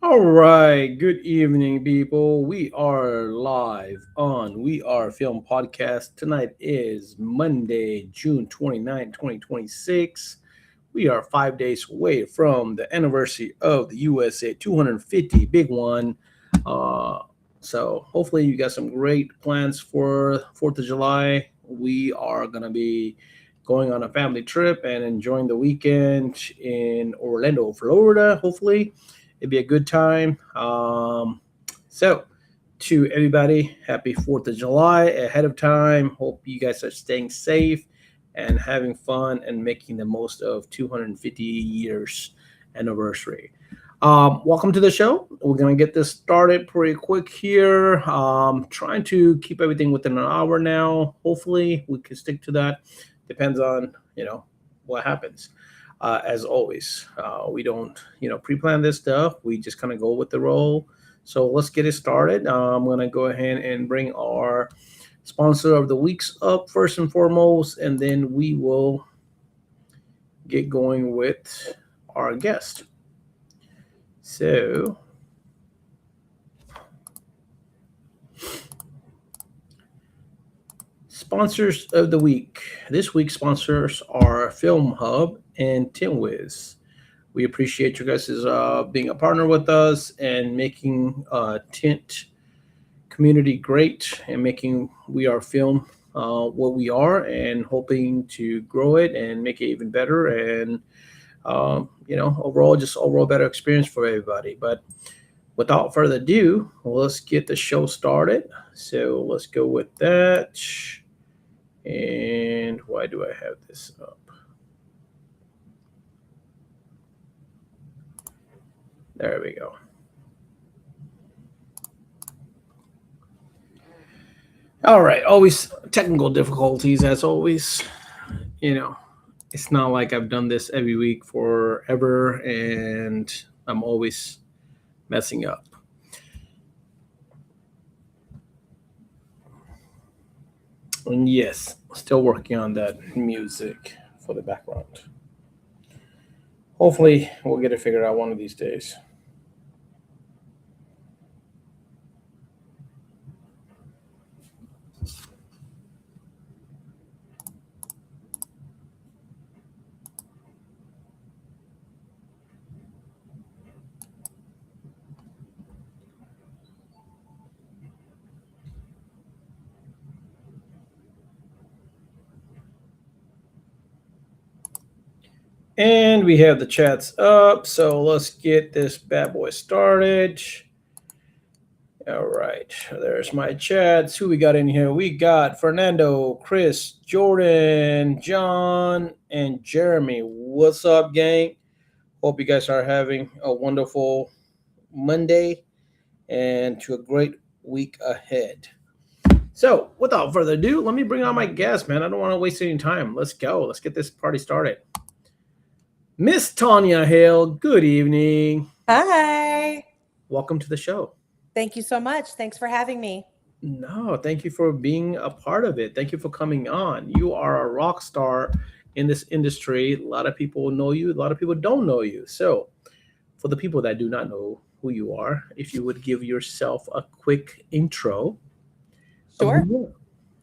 All right, good evening, people. We are live on WeAre-Film podcast. Tonight is Monday, June 29, 2026. We are 5 days away from the anniversary of the USA 250, big one. So hopefully you got some great plans for 4th of July. We are going to be going on a family trip and enjoying the weekend in Orlando, Florida, hopefully. It'd be a good time. So, to everybody, happy 4th of July ahead of time. Hope you guys are staying safe and having fun and making the most of 250 years anniversary. Welcome to the show. We're going to get this started pretty quick here. Trying to keep everything within an hour now. Hopefully, we can stick to that. Depends on, what happens. As always, we don't, pre-plan this stuff. We just kind of go with the roll. So let's get it started. I'm going to go ahead and bring our sponsor of the weeks up first and foremost, and then we will get going with our guest. So, sponsors of the week. This week's sponsors are Film Hub and TintWiz. We appreciate you guys being a partner with us and making Tint community great and making WeAre-Film what we are, and hoping to grow it and make it even better, and overall better experience for everybody. But without further ado, let's get the show started. So let's go with that. And why do I have this up? There we go. All right. Always technical difficulties, as always. It's not like I've done this every week forever, and I'm always messing up. And yes, still working on that music for the background. Hopefully, we'll get it figured out one of these days. And we have the chats up, so let's get this bad boy started. All right, there's my chats. Who we got in here? We got Fernando, Chris, Jordan, John, and Jeremy. What's up, gang? Hope you guys are having a wonderful Monday and to a great week ahead. So, without further ado, let me bring on my guest, man. I don't want to waste any time. Let's go. Let's get this party started. Miss Tonya Hill, good evening. Hi. Welcome to the show. Thank you so much. Thanks for having me. No, thank you for being a part of it. Thank you for coming on. You are a rock star in this industry. A lot of people know you. A lot of people don't know you. So for the people that do not know who you are, if you would give yourself a quick intro. Sure.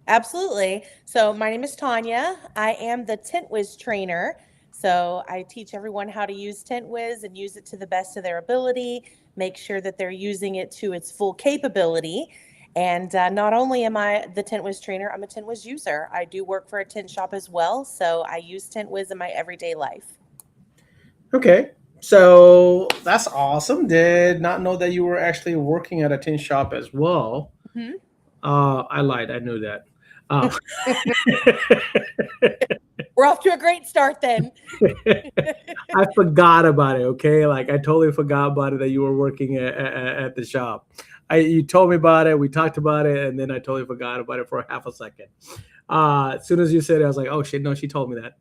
Absolutely. So my name is Tonya. I am the TintWiz trainer. So I teach everyone how to use TintWiz and use it to the best of their ability, make sure that they're using it to its full capability. And not only am I the TintWiz trainer, I'm a TintWiz user. I do work for a tint shop as well, so I use TintWiz in my everyday life. Okay. So that's awesome. Did not know that you were actually working at a tin shop as well. Mm-hmm. I lied. I knew that. Uh, We're off to a great start then. I forgot about it. Okay, like I totally forgot about it that you were working at the shop. You told me about it. We talked about it, and then I totally forgot about it for a half a second. As soon as you said it, I was like, "Oh shit, no, she told me that."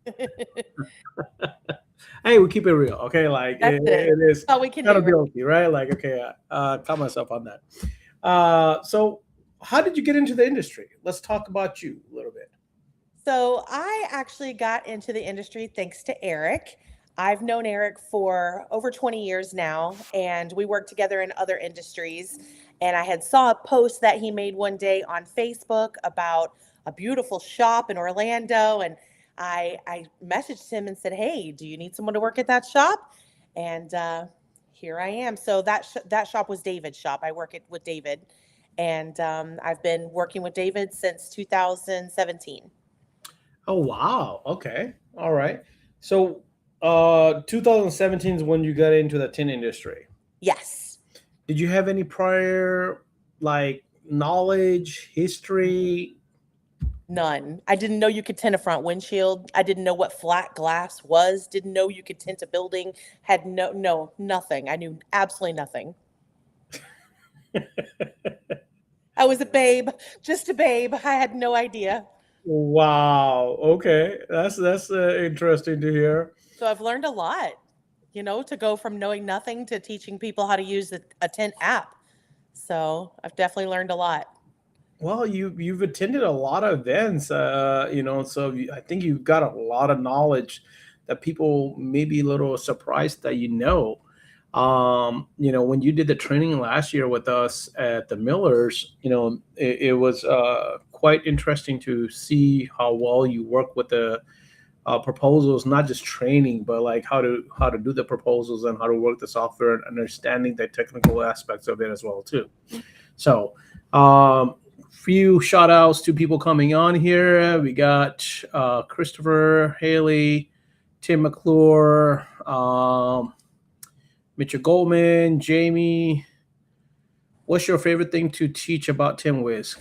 Hey, we keep it real, okay? Like That's it. it is That's all we can do. accountability, right? Like, okay, caught myself on that. So, how did you get into the industry? Let's talk about you a little bit. So I actually got into the industry thanks to Eric. I've known Eric for over 20 years now, and we work together in other industries. And I had saw a post that he made one day on Facebook about a beautiful shop in Orlando, and I messaged him and said, "Hey, do you need someone to work at that shop?" And here I am. So that shop was David's shop. I work with David, and I've been working with David since 2017. Oh wow. Okay. All right. So 2017 is when you got into the tin industry. Yes. Did you have any prior like knowledge, history? None. I didn't know you could tint a front windshield. I didn't know what flat glass was. Didn't know you could tint a building. Had nothing. I knew absolutely nothing. I was a babe, just a babe. I had no idea. Wow. Okay. That's interesting to hear. So I've learned a lot, to go from knowing nothing to teaching people how to use a tint app. So I've definitely learned a lot. Well, you've attended a lot of events, so I think you've got a lot of knowledge that people may be a little surprised that you know. When you did the training last year with us at the Millers, it was quite interesting to see how well you work with the proposals, not just training, but like how to do the proposals and how to work the software and understanding the technical aspects of it as well too. So, few shout outs to people coming on here. We got Christopher, Haley, Tim McClure, Mitchell Goldman, Jamie. What's your favorite thing to teach about TintWiz?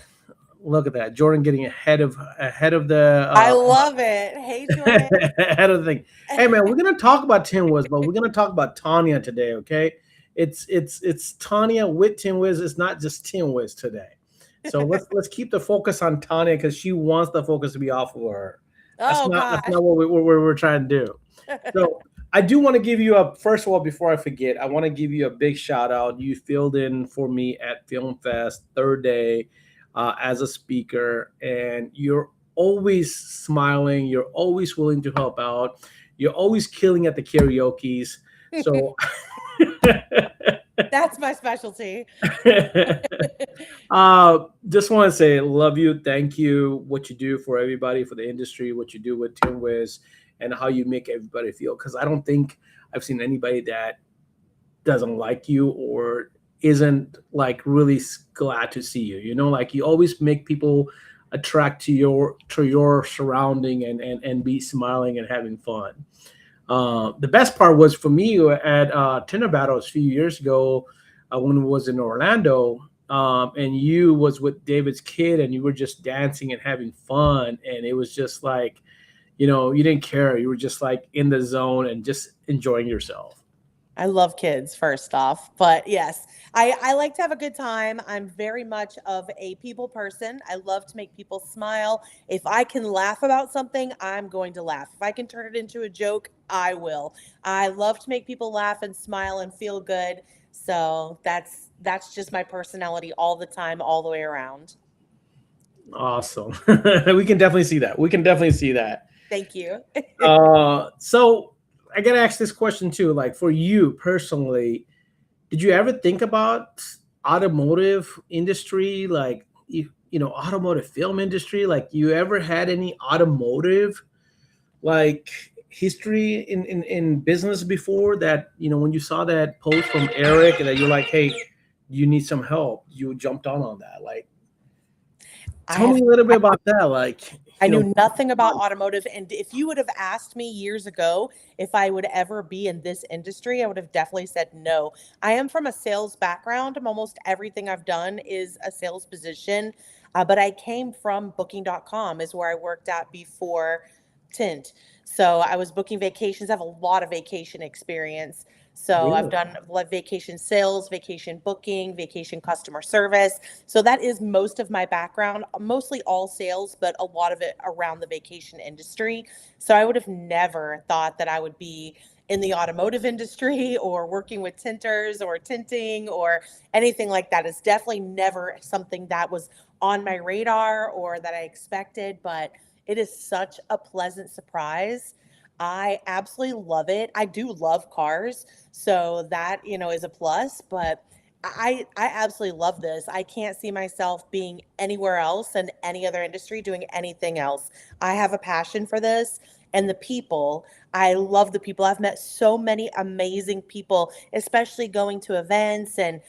Look at that, Jordan getting ahead of the. I love it. Hey, Jordan. Ahead of the thing. Hey man, we're gonna talk about TintWiz, but we're gonna talk about Tonya today. Okay, it's Tonya with TintWiz. It's not just TintWiz today. So let's keep the focus on Tonya because she wants the focus to be off of her. That's not what we're trying to do. So I do want to give you first of all, before I forget, I want to give you a big shout out. You filled in for me at Film Fest third day as a speaker, and you're always smiling. You're always willing to help out. You're always killing at the karaoke's. So that's my specialty. Just want to say love you, thank you, what you do for everybody, for the industry, what you do with TintWiz, and how you make everybody feel. Because I don't think I've seen anybody that doesn't like you or isn't like really glad to see you. Like you always make people attract to your surrounding and be smiling and having fun. The best part was for me at Tinder Battles a few years ago when it was in Orlando, and you was with David's kid and you were just dancing and having fun, and it was just like, you didn't care. You were just like in the zone and just enjoying yourself. I love kids, first off, but yes, I like to have a good time. I'm very much of a people person. I love to make people smile. If I can laugh about something, I'm going to laugh. If I can turn it into a joke, I will. I love to make people laugh and smile and feel good. So that's just my personality all the time, all the way around. Awesome. We can definitely see that. Thank you. So I gotta ask this question too. Like for you personally, did you ever think about automotive industry, like automotive film industry? Like you ever had any automotive like history in business before that? When you saw that post from Eric and that you're like, hey, you need some help, you jumped on that. Like I Tell have me a little bit about that. Like, I you know, knew nothing about automotive. And if you would have asked me years ago if I would ever be in this industry, I would have definitely said no. I am from a sales background. Almost everything I've done is a sales position. But I came from booking.com, is where I worked at before Tint. So I was booking vacations. I have a lot of vacation experience. So I've really? done like vacation sales, vacation booking, vacation customer service. So that is most of my background, mostly all sales, but a lot of it around the vacation industry. So I would have never thought that I would be in the automotive industry or working with tinters or tinting or anything like that. It's definitely never something that was on my radar or that I expected, but it is such a pleasant surprise. I absolutely love it. I do love cars, so that, is a plus, but I absolutely love this. I can't see myself being anywhere else in any other industry doing anything else. I have a passion for this and the people. I love the people. I've met so many amazing people, especially going to events and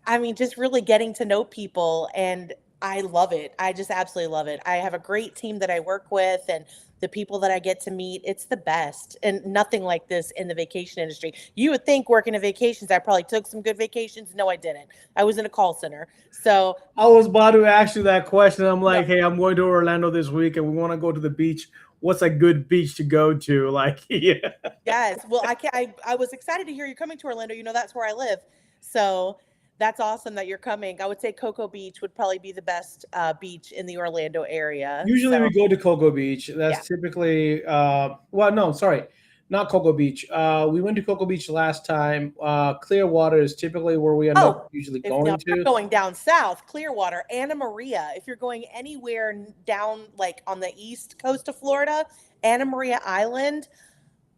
I mean, just really getting to know people, and I love it. I just absolutely love it. I have a great team that I work with, and the people that I get to meet, it's the best. And nothing like this in the vacation industry. You would think working in vacations, I probably took some good vacations. No, I didn't. I was in a call center. So, I was about to ask you that question. I'm no, like, hey, I'm going to Orlando this week and we want to go to the beach. What's a good beach to go to? Like, yeah. yes. Well, I was excited to hear you coming to Orlando. That's where I live. So, that's awesome that you're coming. I would say Cocoa Beach would probably be the best beach in the Orlando area. Usually So, we go to Cocoa Beach. yeah. That's typically well, no, sorry, not Cocoa Beach. We went to Cocoa Beach last time. Clearwater is typically where we end up Oh, usually if now going you're to. going down south, Clearwater, Anna Maria. If you're going anywhere down like on the east coast of Florida, Anna Maria Island,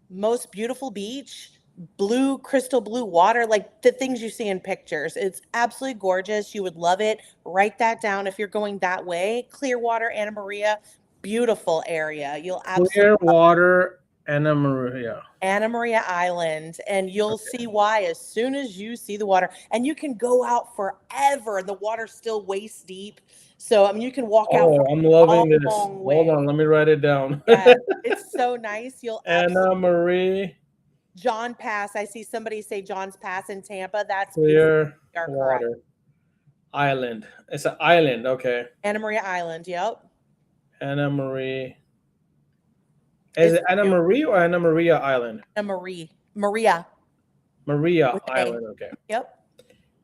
most beautiful beach, blue, crystal blue water, like the things you see in pictures. It's absolutely gorgeous. You would love it. Write that down if you're going that way. Clearwater, Anna Maria, beautiful area. You'll absolutely Clearwater, Anna Maria. Anna Maria Island, and you'll Okay. see why as soon as you see the water. And you can go out forever. The water's still waist deep. So, I mean, you can walk out for Oh, I'm a loving this. long Hold way. on, let me write it down. Yes, it's so nice. You'll absolutely, Anna Marie John Pass. I see somebody say John's Pass in Tampa. That's exactly are correct. Clearwater Island. It's an island. Okay. Anna Maria Island. Yep. Anna Marie. Is It's it Anna beautiful. Marie or Anna Maria Island? Anna Marie. Maria Maria with A. Island. Okay. Yep.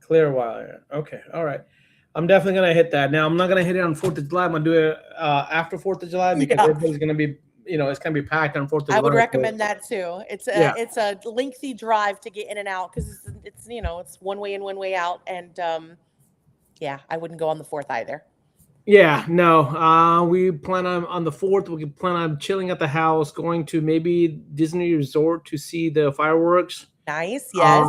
Clearwater. Okay. All right. I'm definitely gonna hit that. Now I'm not gonna hit it on 4th of July. I'm gonna do it after 4th of July because Yeah. everybody's gonna be, it's gonna be packed on 4th of I would July. So, recommend that too. yeah. It's a lengthy drive to get in and out because it's one way in, one way out, and yeah, I wouldn't go on the fourth either. Yeah, no. We plan on the 4th. We plan on chilling at the house, going to maybe Disney Resort to see the fireworks. Nice, yes,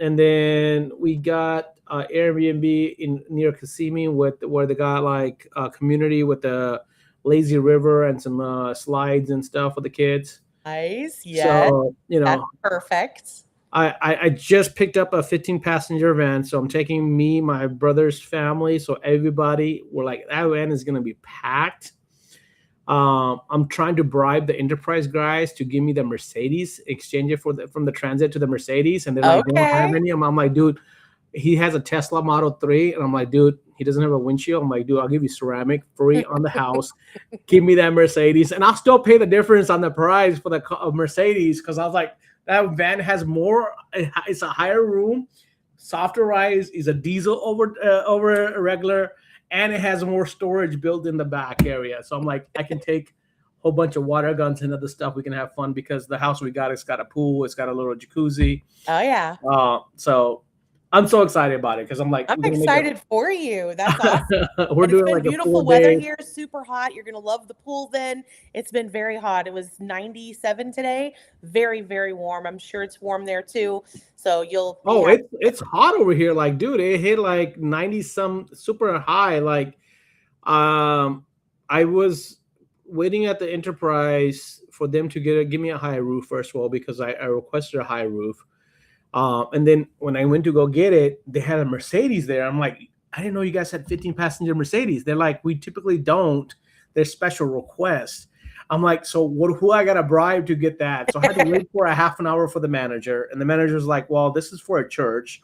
And then we got Airbnb in near Kissimmee with where they got like a community with the lazy river and some slides and stuff for the kids. nice, yes. So That's perfect. I just picked up a 15 passenger van, so I'm taking me, my brother's family, so everybody, we're like that van is gonna be packed. I'm trying to bribe the enterprise guys to give me the Mercedes, exchange it from the Transit to the Mercedes, and they're like, they don't have Okay. any. I'm like, dude, he has a Tesla Model 3, and I'm like, dude, he doesn't have a windshield. I'm like, dude, I'll give you ceramic free on the house. Give me that Mercedes, and I'll still pay the difference on the price for the Mercedes because I was like, that van has more. It's a higher room, softer rise, is a diesel over a regular, and it has more storage built in the back area. So I'm like, I can take a whole bunch of water guns and other stuff. We can have fun because the house we got, it's got a pool, it's got a little jacuzzi. Oh yeah. So I'm so excited about it because I'm like, I'm excited for you. That's awesome. we're And it's doing been like a beautiful 4 weather day. here, super hot. You're going to love the pool then. It's been very hot. It was 97 today. Very, very warm. I'm sure it's warm there too. So you'll be Oh, happy. it's hot over here. Like, dude, it hit like 90 some super high. Like, I was waiting at the Enterprise for them to give me a high roof first of all because I requested a high roof. And then when I went to go get it, they had a Mercedes there. I'm like, I didn't know you guys had 15 passenger Mercedes. They're like, we typically don't. They're special requests. I'm like, so who I got to bribe to get that? So I had to wait for a half an hour for the manager. And the manager's like, well, this is for a church.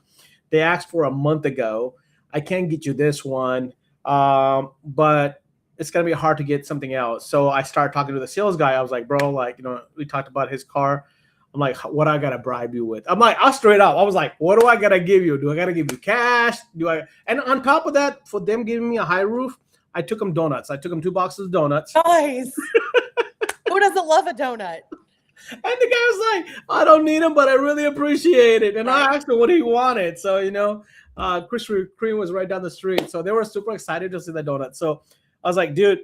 They asked for a month ago. I can't get you this one. But it's going to be hard to get something else. So I started talking to the sales guy. I was like, bro, like, we talked about his car. I'm like, what I got to bribe you with? I'm like, I'll straight up. I was like, what do I got to give you? Do I got to give you cash? And on top of that, for them giving me a high roof, I took them donuts. I took them 2 boxes of donuts. Nice. Who doesn't love a donut? And the guy was like, I don't need them, but I really appreciate it. And I asked him what he wanted. So, Krispy Kreme was right down the street. So they were super excited to see the donut. So I was like, dude,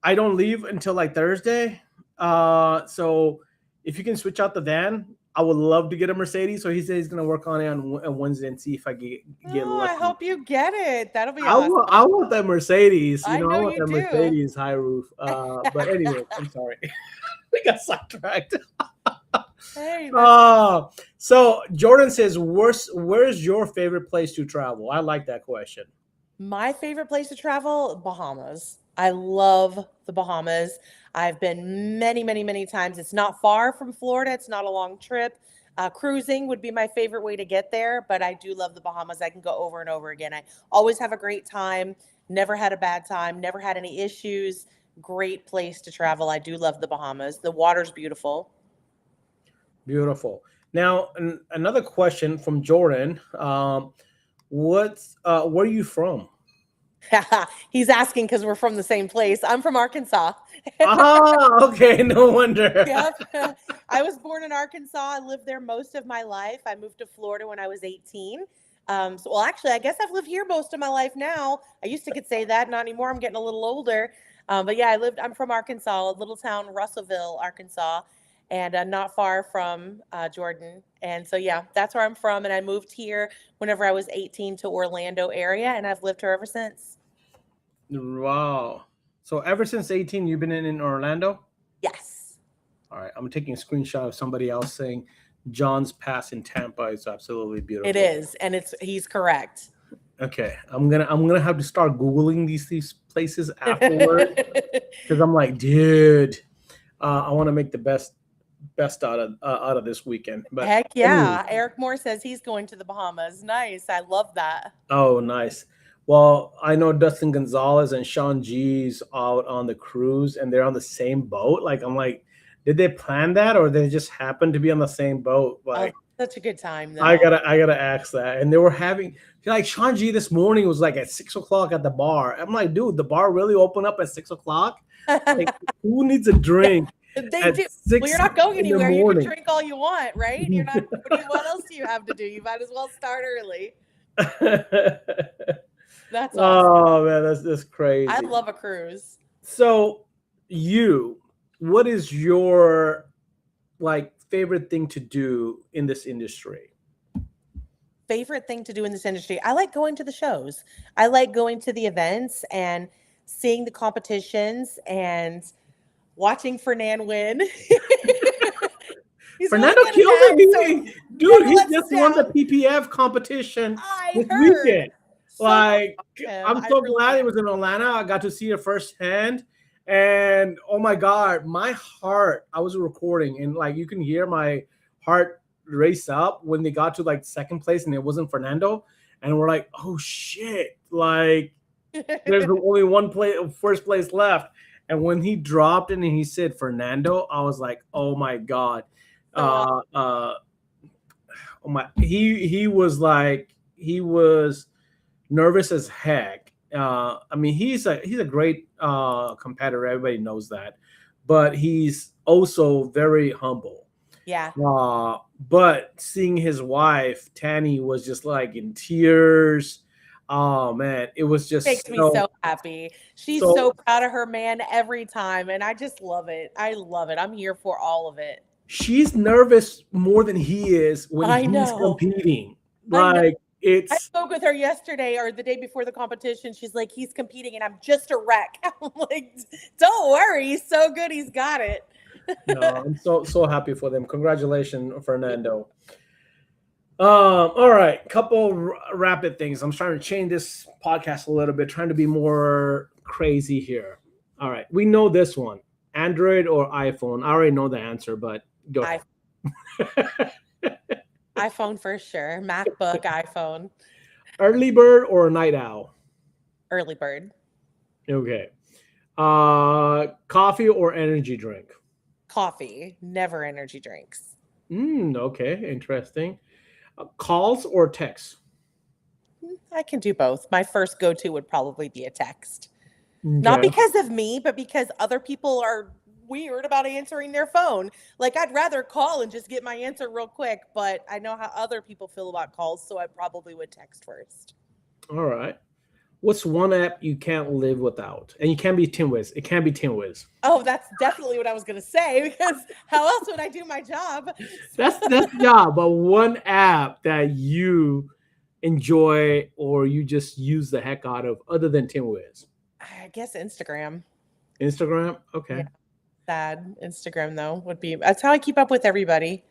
I don't leave until like Thursday. So if you can switch out the van, I would love to get a Mercedes. So he said he's going to work on it on Wednesday and see if I get lucky. I hope you get it. That'll be awesome. I want that Mercedes. I want you that do. Mercedes high roof. But anyway, I'm sorry. We got sidetracked. Hey, so Jordan says, where's your favorite place to travel? I like that question. My favorite place to travel, Bahamas. I love the Bahamas. I've been many, many, many times. It's not far from Florida. It's not a long trip. Cruising would be my favorite way to get there, but I do love the Bahamas. I can go over and over again. I always have a great time. Never had a bad time. Never had any issues. Great place to travel. I do love the Bahamas. The water's beautiful. Beautiful. Now, another question from Jordan. Where are you from? He's asking because we're from the same place. I'm from Arkansas. Okay. No wonder. Yep. I was born in Arkansas. I lived there most of my life. I moved to Florida when I was 18. Actually, I guess I've lived here most of my life now. I used to could say that, not anymore. I'm getting a little older. But yeah, I'm from Arkansas, a little town, Russellville, Arkansas, and not far from Jordan. And so, yeah, that's where I'm from. And I moved here whenever I was 18 to Orlando area, and I've lived here ever since. Wow. So ever since 18, you've been in Orlando? Yes. All right. I'm taking a screenshot of somebody else saying John's Pass in Tampa is absolutely beautiful. It is. And he's correct. Okay. I'm gonna have to start Googling these places afterward. Because I'm like, dude, I want to make the best out of this weekend. But heck yeah. Anyway. Eric Moore says he's going to the Bahamas. Nice. I love that. Oh, nice. Well, I know Dustin Gonzalez and Sean G's out on the cruise, and they're on the same boat. Like, I'm like, did they plan that, or they just happen to be on the same boat? Like, such a good time, though. I gotta ask that. And they were having, like, Sean G this morning was like at 6 o'clock at the bar. I'm like, dude, the bar really opened up at 6 o'clock? Like, who needs a drink? They do. Well, you're not going anywhere. You can drink all you want, right? You're not. What else do you have to do? You might as well start early. That's awesome. Oh man, that's crazy. I love a cruise. So, what is your favorite thing to do in this industry? Favorite thing to do in this industry? I like going to the shows. I like going to the events and seeing the competitions and watching Fernand win. Fernando killed it. Dude, he just won the PPF competition this weekend. I'm so glad it was in Atlanta. I got to see it firsthand. And oh my God, my heart, I was recording and you can hear my heart race up when they got to second place and it wasn't Fernando. And we're like, oh shit. There's only one first place left. And when he dropped it and he said Fernando, I was like, oh my God. He was nervous as heck. He's a great competitor. Everybody knows that, but he's also very humble. Yeah. But seeing his wife Tanny was just in tears. Oh man, it was just makes me so happy. She's so proud of her man every time, and I just love it. I love it. I'm here for all of it. She's nervous more than he is when he's competing. I spoke with her yesterday or the day before the competition. She's like, he's competing and I'm just a wreck. I'm like, don't worry. He's so good. He's got it. No, I'm so happy for them. Congratulations, Fernando. All right, couple rapid things. I'm trying to change this podcast a little bit, trying to be more crazy here. All right, we know this one: Android or iPhone. I already know the answer, but go I ahead. iPhone for sure. MacBook, iPhone, Early bird or night owl? early bird, Okay. Coffee or energy drink? coffee, never energy drinks. Okay, interesting. Calls or texts? I can do both. My first go-to would probably be a text. Not Okay. because of me, but because other people are weird about answering their phone. Like I'd rather call and just get my answer real quick, but I know how other people feel about calls, so I probably would text first. All right. What's one app you can't live without? And you can't be TintWiz. It can't be TintWiz. Oh, that's definitely what I was going to say because how else would I do my job? That's yeah, but one app that you enjoy or you just use the heck out of other than TintWiz. I guess Instagram. Instagram? Yeah, Okay. sad. Instagram though would be that's how I keep up with everybody.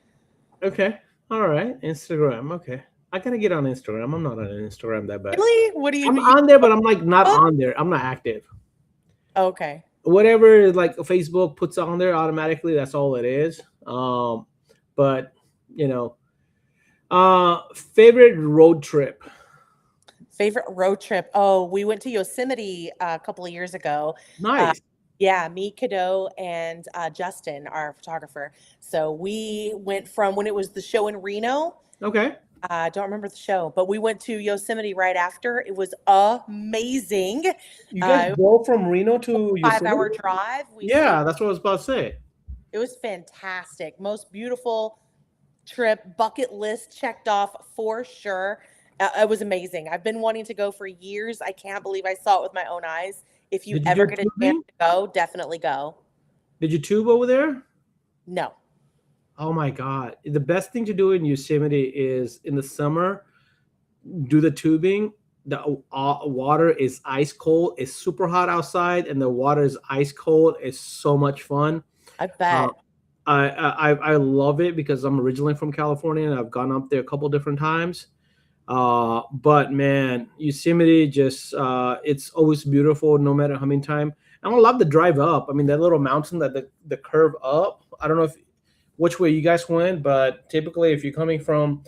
Okay. All right. Instagram. Okay. I gotta get on Instagram. I'm not on Instagram that bad. Really? What do I'm you on there, but I'm like not on there. I'm not active. Okay. Whatever like Facebook puts on there automatically, that's all it is. But you know, favorite road trip. Favorite road trip. Oh, we went to Yosemite a couple of years ago. Uh, Nice. yeah, me, Cadeau, and Justin, our photographer. So we went from when it was the show in Reno. Okay. I don't remember the show, but we went to Yosemite right after. It was amazing. You guys It was go from Reno to a 5 hour Yosemite? drive. We stayed. Yeah, that's what I was about to say. It was fantastic. Most beautiful trip, bucket list checked off for sure. It was amazing. I've been wanting to go for years. I can't believe I saw it with my own eyes. If you Did you ever do get a chance tubing? to go, definitely go. Did you tube over there? No. Oh my God. The best thing to do in Yosemite is in the summer, do the tubing. The water is ice cold. It's super hot outside, and the water is ice cold. It's so much fun. I Uh, bet. I love it because I'm originally from California and I've gone up there a couple different times. But man, Yosemite just it's always beautiful no matter how many time. And I love the drive up. I mean, that little mountain that the curve up. I don't know if which way you guys went, but typically if you're coming from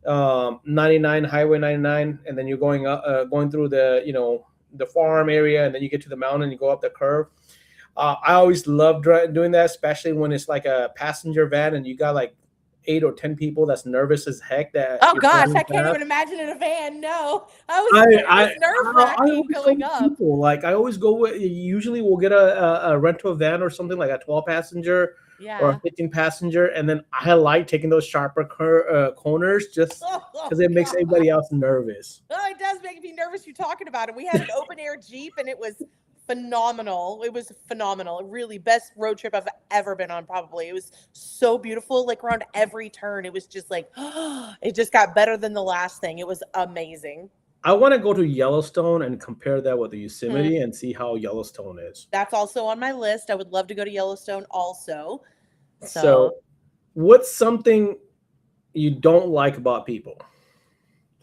99 Highway 99, and then you're going up, going through the the farm area, and then you get to the mountain, you go up the curve. I always love doing that, especially when it's like a passenger van and you got like 8 or 10 people that's nervous as heck that Oh you're gosh, driving I can't past. even imagine in a van. No, I was I scared. It I was nerve I wracking always go going with up. people. Like I always go with. Usually, we'll get a rental van or something like a 12 passenger or a Yeah. 15 passenger, and then I like taking those sharper corners just Oh because it makes God. everybody else nervous. Oh, it does make me nervous you talking about it. We had an open air Jeep and it was phenomenal. It was phenomenal. Really best road trip I've ever been on, probably. It was so beautiful. Like around every turn, it was just like it just got better than the last thing. It was amazing. I want to go to Yellowstone and compare that with the Hmm. Yosemite and see how Yellowstone is. That's also on my list. I would love to go to Yellowstone also. So So, what's something you don't like about people?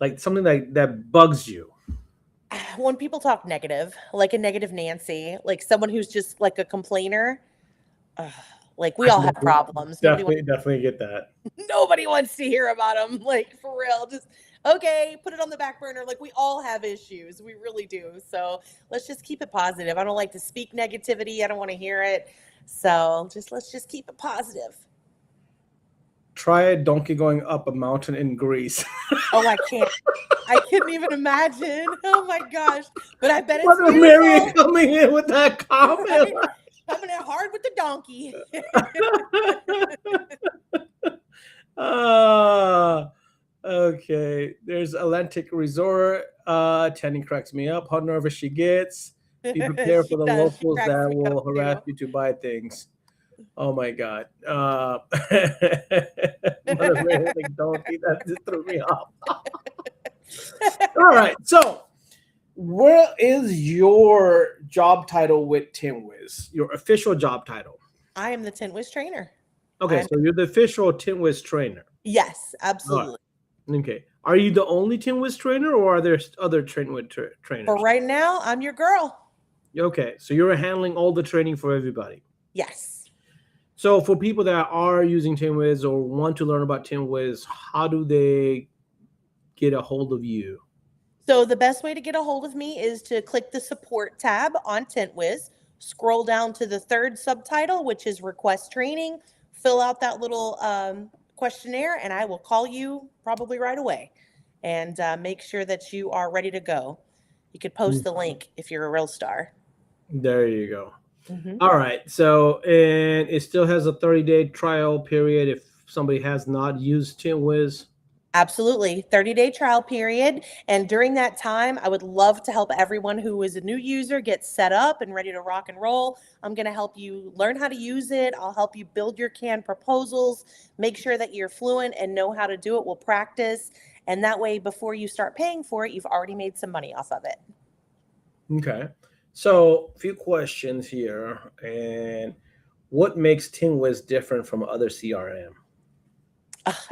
Like something that bugs you? when people talk negative, like a negative Nancy, like someone who's just like a complainer, ugh, like we I all have definitely, problems. definitely get that. Nobody wants to hear about them. Like for real, just okay, put it on the back burner. Like we all have issues. We really do. So let's just keep it positive. I don't like to speak negativity. I don't want to hear it. So just let's just keep it positive. Try a donkey going up a mountain in Greece. Oh, I can't. I couldn't even imagine. Oh my gosh. But I bet it's Mother Mary beautiful. coming in with that comment. Right? Coming in hard with the donkey. Okay. There's Atlantic Resort. Tenny cracks me up. How nervous she gets. Be prepared She for the does. She locals cracks that me will up too. harass you to buy things. Oh my God. Mother Mary with a donkey. That just threw me off. All right. So, what is your job title with TintWiz? Your official job title? I am the TintWiz trainer. Okay, I'm so you're the official TintWiz trainer. yes, All right. absolutely. Okay. Are you the only TintWiz trainer, or are there other For trainers? right now, I'm your girl. Okay, so you're handling all the training for everybody. Yes. So for people that are using TintWiz or want to learn about TintWiz, how do they get a hold of you? So the best way to get a hold of me is to click the support tab on TintWiz, scroll down to the third subtitle, which is request training, fill out that little questionnaire, and I will call you probably right away and make sure that you are ready to go. You could post the link if you're a real star. There you go. Hmm. All right. So, and it still has a 30-day trial period if somebody has not used TintWiz. Absolutely. 30-day trial period. And during that time, I would love to help everyone who is a new user get set up and ready to rock and roll. I'm going to help you learn how to use it. I'll help you build your canned proposals, make sure that you're fluent and know how to do it. We'll practice. And that way, before you start paying for it, you've already made some money off of it. Okay. So, a few questions here. And what makes TintWiz different from other CRM?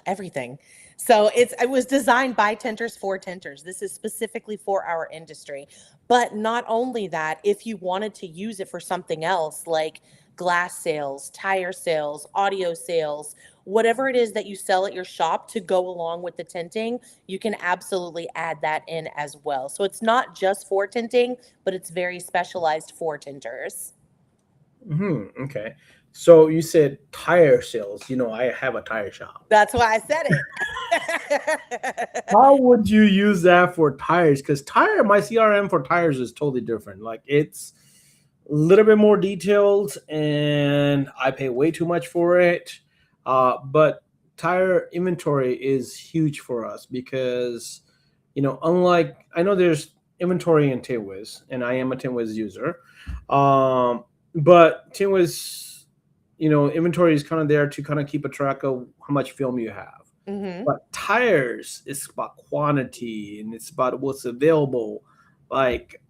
Everything. So it was designed by tinters for tinters. This is specifically for our industry. But not only that, if you wanted to use it for something else like glass sales, tire sales, audio sales, whatever it is that you sell at your shop to go along with the tinting, you can absolutely add that in as well. So it's not just for tinting, but it's very specialized for tinters. Okay. So you said tire sales. You know, I have a tire shop. That's why I said it. How would you use that for tires? Because my CRM for tires is totally different. Like it's a little bit more detailed, and I pay way too much for it. But tire inventory is huge for us because, unlike I know there's inventory in TintWiz, and I am a TintWiz user, but TintWiz, inventory is kind of there to kind of keep a track of how much film you have. Hmm. But tires, it's about quantity and it's about what's available. Like,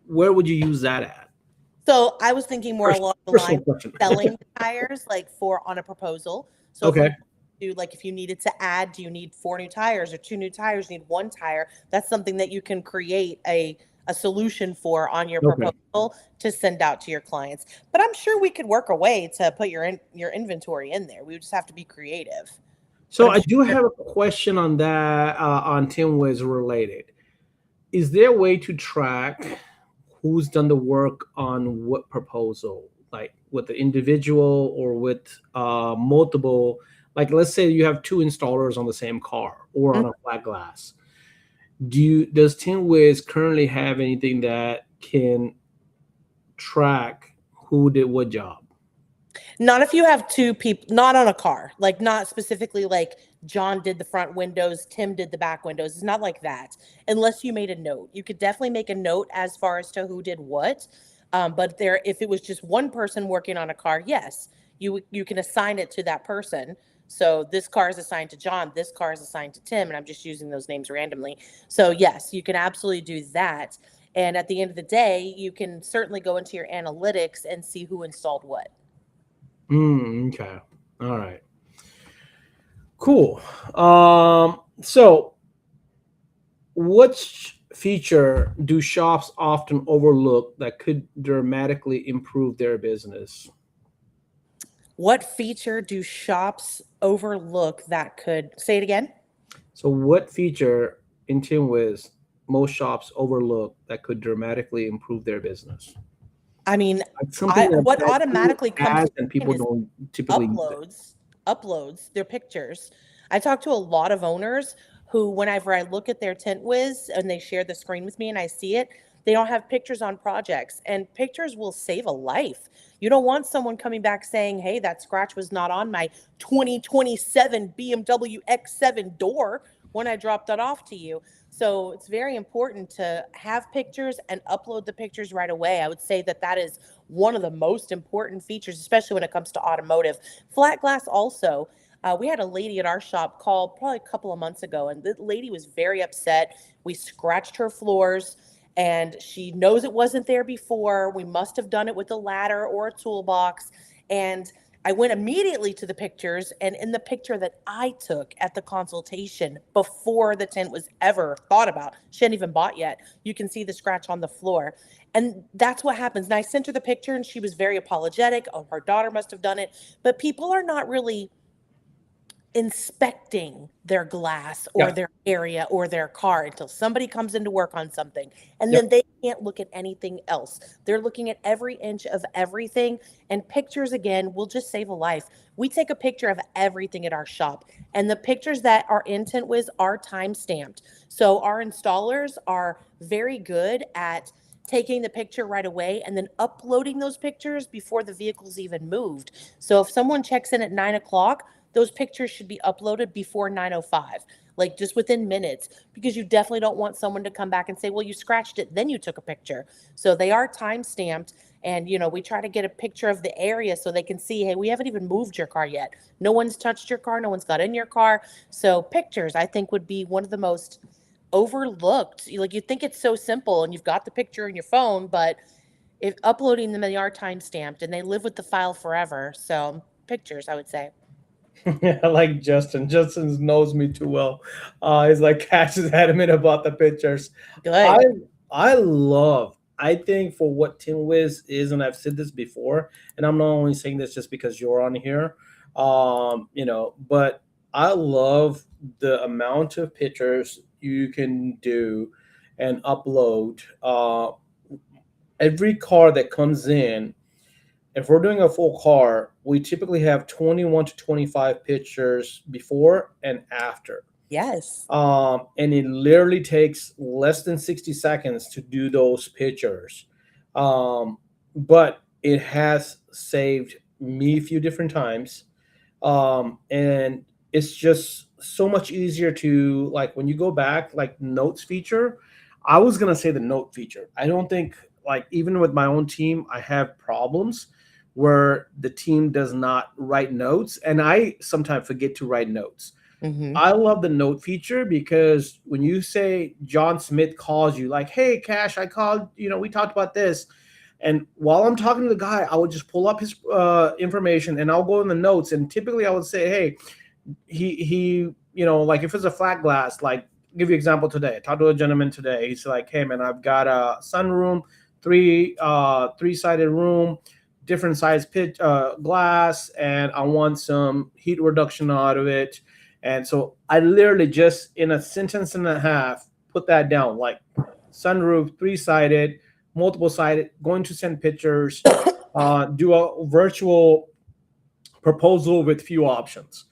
where would you use that at? So I was thinking more along the line Personal of question. selling tires, like for on a proposal. So if Okay. I'm do like if you needed to add, do you need 4 new tires or 2 new tires? You need 1 tire. That's something that you can create a solution for on your Okay. proposal to send out to your clients. But I'm sure we could work a way to put your inventory in there. We would just have to be creative. But So I'm I do sure. have a question on that, on TintWiz related. Is there a way to track who's done the work on what proposal, like with the individual or with multiple? Like, let's say you have two installers on the same car or on a flat glass. Does TintWiz currently have anything that can track who did what job? Not if you have two people, not on a car, like not specifically like John did the front windows, Tim did the back windows. It's not like that. Unless you made a note. You could definitely make a note as far as to who did what. But there, if it was just one person working on a car, yes, you can assign it to that person. So this car is assigned to John, this car is assigned to Tim, and I'm just using those names randomly. So yes, you can absolutely do that. And at the end of the day, you can certainly go into your analytics and see who installed what. Okay. All right. Cool. So which feature do shops often overlook that could dramatically improve their business? What feature do shops overlook that could say it again? So, what feature in TinWiz most shops overlook that could dramatically improve their business? I mean, Like something what that TinWiz automatically comes has to and mind people is don't typically use it. uploads their pictures. I talk to a lot of owners who, whenever I look at their TintWiz and they share the screen with me and I see it, they don't have pictures on projects, and pictures will save a life. You don't want someone coming back saying, hey, that scratch was not on my 2027 BMW X7 door when I dropped that off to you. So it's very important to have pictures and upload the pictures right away. I would say that that is one of the most important features, especially when it comes to automotive. Flat glass also. We had a lady at our shop call probably a couple of months ago, and the lady was very upset. We scratched her floors, and she knows it wasn't there before. We must have done it with a ladder or a toolbox. And I went immediately to the pictures, and in the picture that I took at the consultation before the tint was ever thought about, she hadn't even bought yet, you can see the scratch on the floor. And that's what happens. And I sent her the picture and she was very apologetic. Oh, her daughter must have done it. But people are not really inspecting their glass or Yeah. their area or their car until somebody comes in to work on something, and Yep. then they can't look at anything else. They're looking at every inch of everything, and pictures again will just save a life. We take a picture of everything at our shop, and the pictures that are in TintWiz are time stamped, so our installers are very good at taking the picture right away and then uploading those pictures before the vehicle's even moved. So if someone checks in at 9 o'clock, those pictures should be uploaded before 9:05, like just within minutes, because you definitely don't want someone to come back and say, well, you scratched it, then you took a picture. So they are time stamped. And, we try to get a picture of the area so they can see, hey, we haven't even moved your car yet. No one's touched your car. No one's got in your car. So pictures, I think, would be one of the most overlooked. Like, you think it's so simple and you've got the picture in your phone, but if uploading them, they are time stamped and they live with the file forever. So pictures, I would say. I like Justin. Justin knows me too well. He's like Cash is adamant about the pictures. I Good. I think for what TintWiz is, and I've said this before, and I'm not only saying this just because you're on here, but I love the amount of pictures you can do and upload. Every car that comes in, if we're doing a full car, we typically have 21 to 25 pictures before and after. Yes. And it literally takes less than 60 seconds to do those pictures. But it has saved me a few different times. And it's just so much easier to, like, when you go back, like notes feature. I was going to say the note feature. I don't think, like, even with my own team, I have problems where the team does not write notes. And I sometimes forget to write notes. Mm-hmm. I love the note feature because when you say John Smith calls you, like, hey, Cash, I called, we talked about this. And while I'm talking to the guy, I would just pull up his information and I'll go in the notes. And typically I would say, hey, he like if it's a flat glass, like, give you an example today. I talked to a gentleman today. He's like, hey, man, I've got a sunroom, three-sided room, different size glass, and I want some heat reduction out of it. And so I literally just in a sentence and a half put that down, like sunroof, three-sided, multiple-sided, going to send pictures, do a virtual proposal with few options.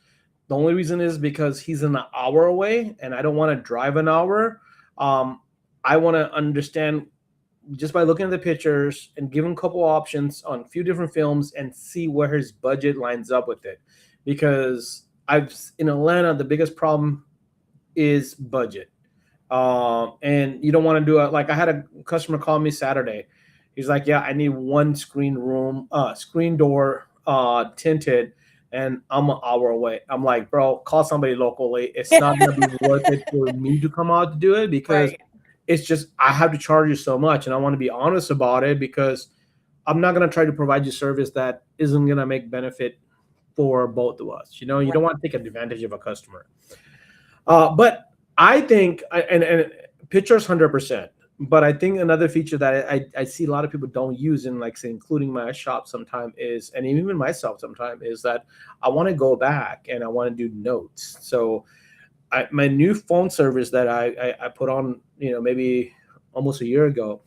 The only reason is because he's an hour away and I don't want to drive an hour. I want to understand just by looking at the pictures and give him a couple options on a few different films and see where his budget lines up with it. Because in Atlanta, the biggest problem is budget. And you don't want to do it. Like, I had a customer call me Saturday. He's like, yeah, I need one screen door tinted, and I'm an hour away. I'm like, bro, call somebody locally. It's not going to be worth it for me to come out to do it because it's just, I have to charge you so much. And I want to be honest about it because I'm not going to try to provide you service that isn't going to make benefit for both of us. You don't want to take advantage of a customer. But I think, and pictures 100%. But I think another feature that I see a lot of people don't use, and like say, including my shop sometimes is, and even myself sometimes, is that I want to go back and I want to do notes. So my new phone service that I put on, maybe almost a year ago,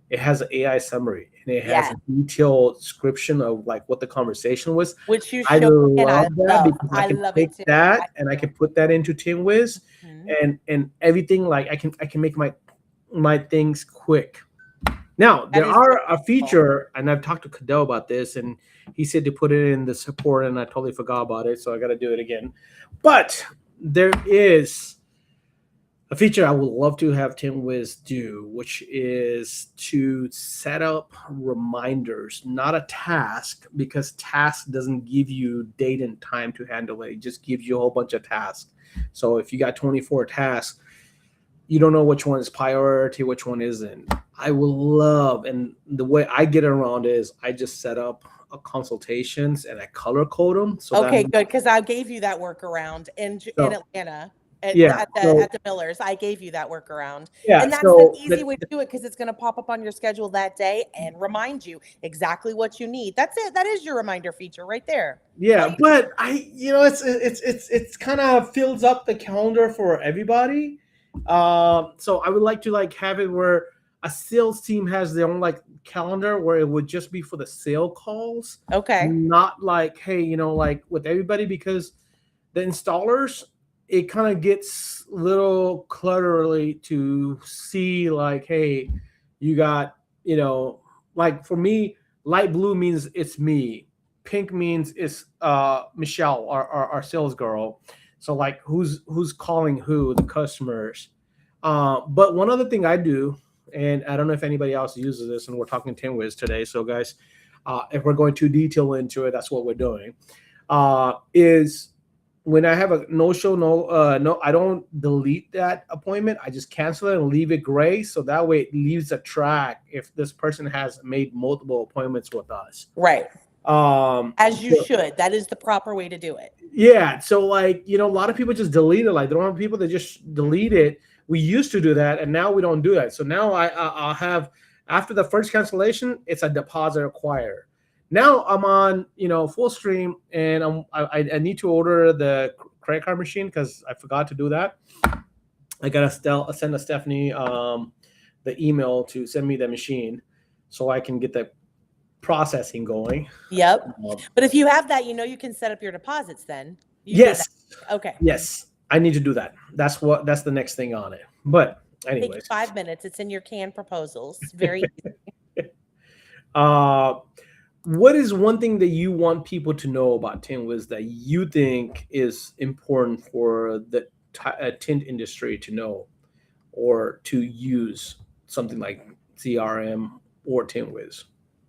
it has an AI summary and it has a detailed description of like what the conversation was. Which you I show, and love that because I can take it that and I can put that into TintWiz Mm-hmm. and everything. Like I can make my things quick. Now there are a feature, and I've talked to Cadell about this, and he said to put it in the support, and I totally forgot about it, so I got to do it again. But there is a feature I would love to have TintWiz do, which is to set up reminders, not a task, because task doesn't give you date and time to handle it. It just gives you a whole bunch of tasks. So if you got 24 tasks, you don't know which one is priority, which one isn't. I will love, and the way I get around is I just set up consultations and I color code them. So that Okay, good, because I gave you that workaround in so Atlanta at yeah, so the Millers. I gave you that workaround, yeah, and that's an so easy way to do it because it's going to pop up on your schedule that day and remind you exactly what you need. That's it. That is your reminder feature right there. That's all yeah, but it's kind of fills up the calendar for everybody. So I would like to like have it where a sales team has their own like calendar where it would just be for the sale calls, okay. not like hey, like with everybody because the installers it kind of gets a little cluttery to see like hey, you got like for me, light blue means it's me, pink means it's Michelle, our sales girl. So like who's calling who, the customers. But one other thing I do, and I don't know if anybody else uses this, and we're talking TintWiz today. So guys, if we're going too detail into it, that's what we're doing. Is when I have a no show, no, I don't delete that appointment. I just cancel it and leave it gray. So that way it leaves a track if this person has made multiple appointments with us. Right. As you So- should. That is the proper way to do it. yeah. So like, a lot of people just delete it. Like they don't have people that just delete it. We used to do that and now we don't do that. So now I'll have, after the first cancellation, it's a deposit required. Now I'm on, full stream and I need to order the credit card machine because I forgot to do that. I gotta send a Stephanie the email to send me the machine so I can get the processing going. Yep. But if you have that, you can set up your deposits then. You did Yes. that. Okay. Yes. I need to do that. That's the next thing on it. But Take you anyways. 5 minutes. It's in your canned proposals. It's very easy. What is one thing that you want people to know about TintWiz that you think is important for the tint industry to know or to use something like CRM or TintWiz?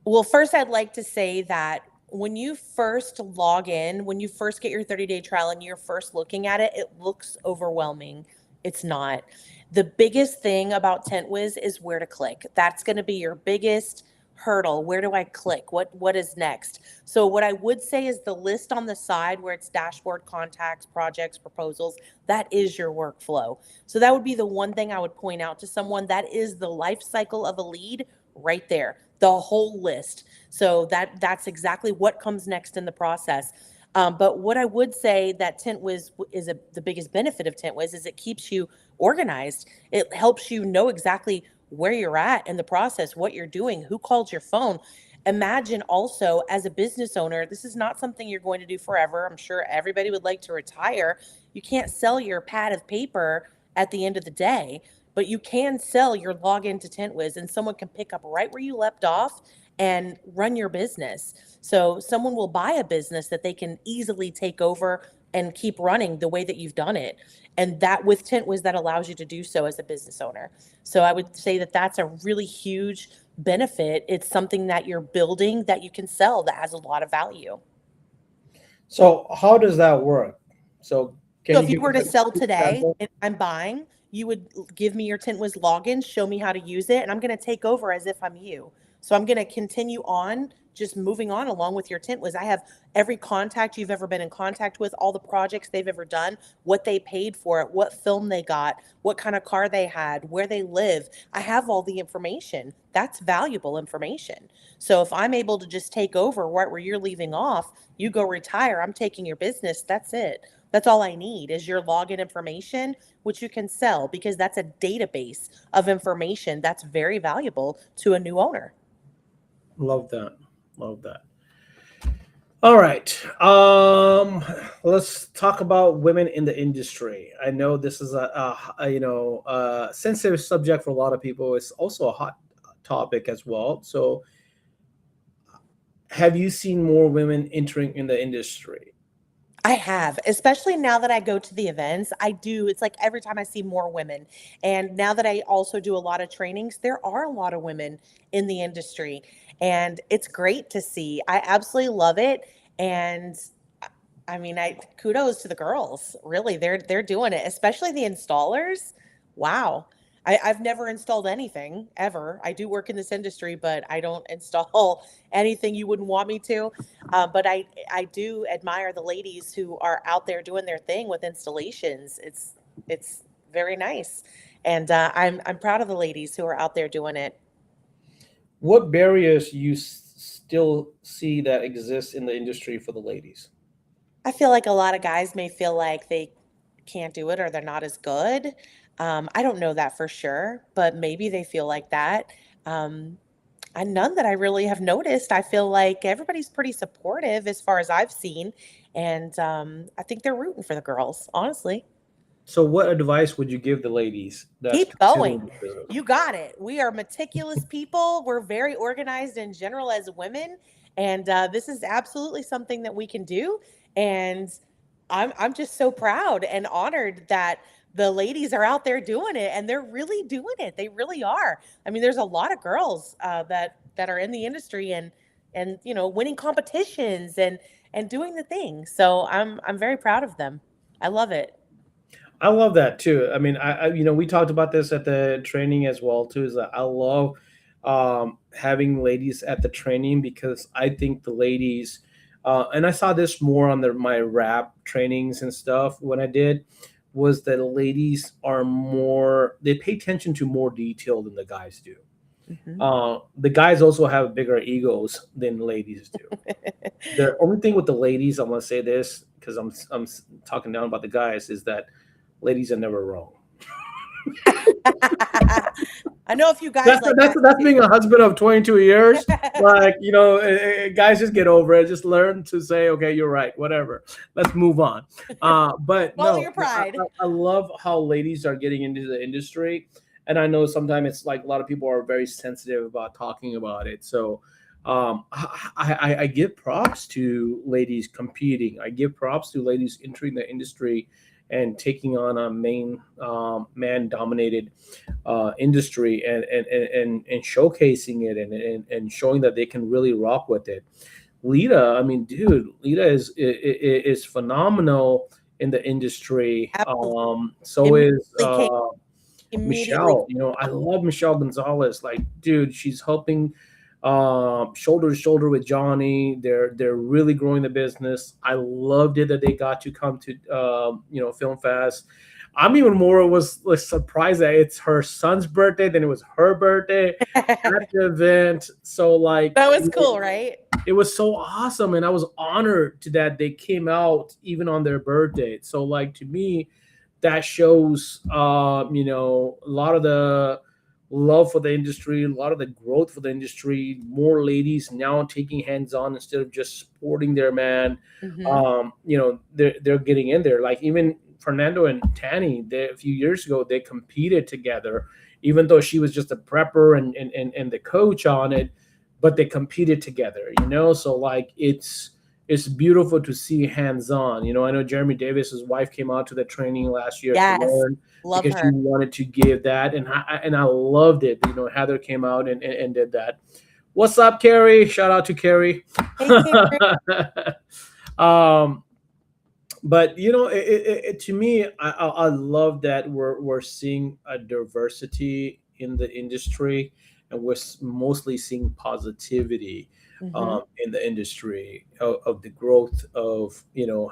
Well, first, I'd like to say that when you first log in, when you first get your 30-day trial and you're first looking at it, it looks overwhelming. It's not. The biggest thing about TintWiz is where to click. That's going to be your biggest hurdle. Where do I click? What is next? So what I would say is the list on the side where it's dashboard, contacts, projects, proposals, that is your workflow. So that would be the one thing I would point out to someone. That is the life cycle of a lead right there, the whole list. So that's exactly what comes next in the process. But what I would say that TintWiz is the biggest benefit of TintWiz is it keeps you organized. It helps you know exactly where you're at in the process, what you're doing, who called your phone. Imagine also as a business owner, this is not something you're going to do forever. I'm sure everybody would like to retire. You can't sell your pad of paper at the end of the day, but you can sell your login to TintWiz and someone can pick up right where you left off and run your business. So someone will buy a business that they can easily take over and keep running the way that you've done it. And that with TintWiz, that allows you to do so as a business owner. So I would say that that's a really huge benefit. It's something that you're building that you can sell that has a lot of value. So how does that work? So If you were to sell today and I'm buying, you would give me your TintWiz login, show me how to use it, and I'm going to take over as if I'm you. So I'm going to continue on, just moving on along with your TintWiz. I have every contact you've ever been in contact with, all the projects they've ever done, what they paid for it, what film they got, what kind of car they had, where they live. I have all the information. That's valuable information. So if I'm able to just take over right where you're leaving off, you go retire, I'm taking your business, that's it. That's all I need is your login information, which you can sell because that's a database of information that's very valuable to a new owner. Love that. Love that. All right. Let's talk about women in the industry. I know this is a sensitive subject for a lot of people. It's also a hot topic as well. So have you seen more women entering in the industry? I have, especially now that I go to the events. I do. It's like every time I see more women. And now that I also do a lot of trainings, there are a lot of women in the industry. And it's great to see. I absolutely love it. And I mean, kudos to the girls. Really, they're doing it, especially the installers. Wow. I've never installed anything ever. I do work in this industry, but I don't install anything you wouldn't want me to. But I do admire the ladies who are out there doing their thing with installations. It's very nice, and I'm proud of the ladies who are out there doing it. What barriers you still see that exist in the industry for the ladies? I feel like a lot of guys may feel like they can't do it or they're not as good. I don't know that for sure, but maybe they feel like that. Um, and none that I really have noticed. I feel like everybody's pretty supportive as far as I've seen. And I think they're rooting for the girls, honestly. So, what advice would you give the ladies that's Keep considering going. this business? You got it. We are meticulous people. We're very organized in general as women. And this is absolutely something that we can do. And I'm just so proud and honored that the ladies are out there doing it and they're really doing it. They really are. I mean, there's a lot of girls that are in the industry and winning competitions and doing the thing. So I'm very proud of them. I love it. I love that too. I mean, we talked about this at the training as well too. Is that I love having ladies at the training because I think the ladies, and I saw this more on my rap trainings and stuff when I did, was that the ladies are more, they pay attention to more detail than the guys do. Mhm. The guys also have bigger egos than the ladies do. The only thing with the ladies, I'm gonna say this because I'm talking down about the guys, is that ladies are never wrong. I know a few guys That's like that's that that's being too. a husband of 22 years. Like, guys, just get over it. Just learn to say, okay, you're right, whatever. Let's move on. But Follow no, your pride. I love how ladies are getting into the industry, and I know sometimes it's like a lot of people are very sensitive about talking about it. So, I give props to ladies competing. I give props to ladies entering the industry and taking on a main man dominated industry and showcasing it and showing that they can really rock with it. Lita, I mean, dude, Lita is phenomenal in the industry. Absolutely. So is Immediately came, immediately Michelle. came I on. love Michelle Gonzalez. Like, dude, she's helping shoulder to shoulder with Johnny. They're really growing the business. I loved it that they got to come to Film Fest. I'm even more was like surprised that it's her son's birthday than it was her birthday at That the event. So like was cool, right? it was so awesome, and I was honored to that they came out even on their birthday. So like to me, that shows a lot of the love for the industry, a lot of the growth for the industry. More ladies now taking hands on instead of just supporting their man. Hmm. They're getting in there. Like even Fernando and Tanny, a few years ago, they competed together, even though she was just a prepper and the coach on it, but they competed together, So like it's beautiful to see hands on. I know Jeremy Davis's wife came out to the training last year to Yes, learn love because she her. wanted to give that, and I loved it. Heather came out and did that. What's up, Carrie? Shout out to Carrie. Hey, Karen. um, but to me, I love that we're seeing a diversity in the industry, and we're mostly seeing positivity Hmm. in the industry of the growth of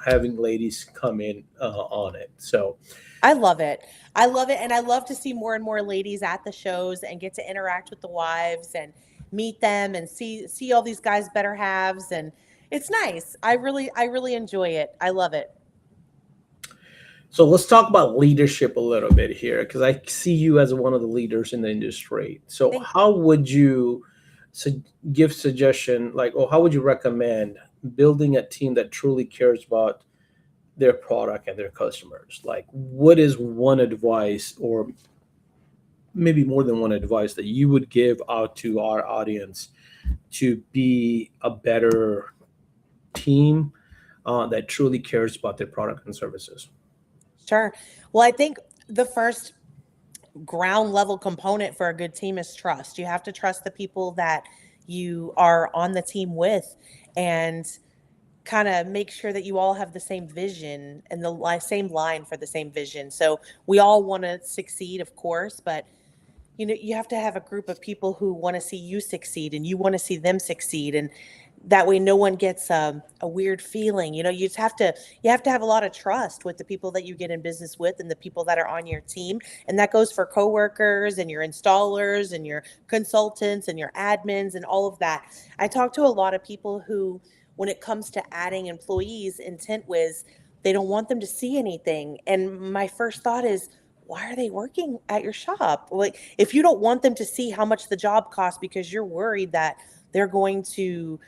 having ladies come in on it. So I love it. I love it. And I love to see more and more ladies at the shows and get to interact with the wives and meet them and see all these guys better halves. And it's nice. I really enjoy it. I love it. So let's talk about leadership a little bit here, because I see you as one of the leaders in the industry. So Thank how would you give suggestion, like, or how would you recommend building a team that truly cares about their product and their customers? Like, what is one advice, or maybe more than one advice, that you would give out to our audience to be a better team that truly cares about their product and services? Sure. Well, I think the first ground level component for a good team is trust. You have to trust the people that you are on the team with and kind of make sure that you all have the same vision and the same line for the same vision. So we all want to succeed, of course, but you have to have a group of people who want to see you succeed and you want to see them succeed. And that way no one gets a weird feeling. You have to have a lot of trust with the people that you get in business with and the people that are on your team. And that goes for coworkers and your installers and your consultants and your admins and all of that. I talk to a lot of people who, when it comes to adding employees in TintWiz, they don't want them to see anything. And my first thought is, why are they working at your shop? Like, if you don't want them to see how much the job costs because you're worried that they're going to,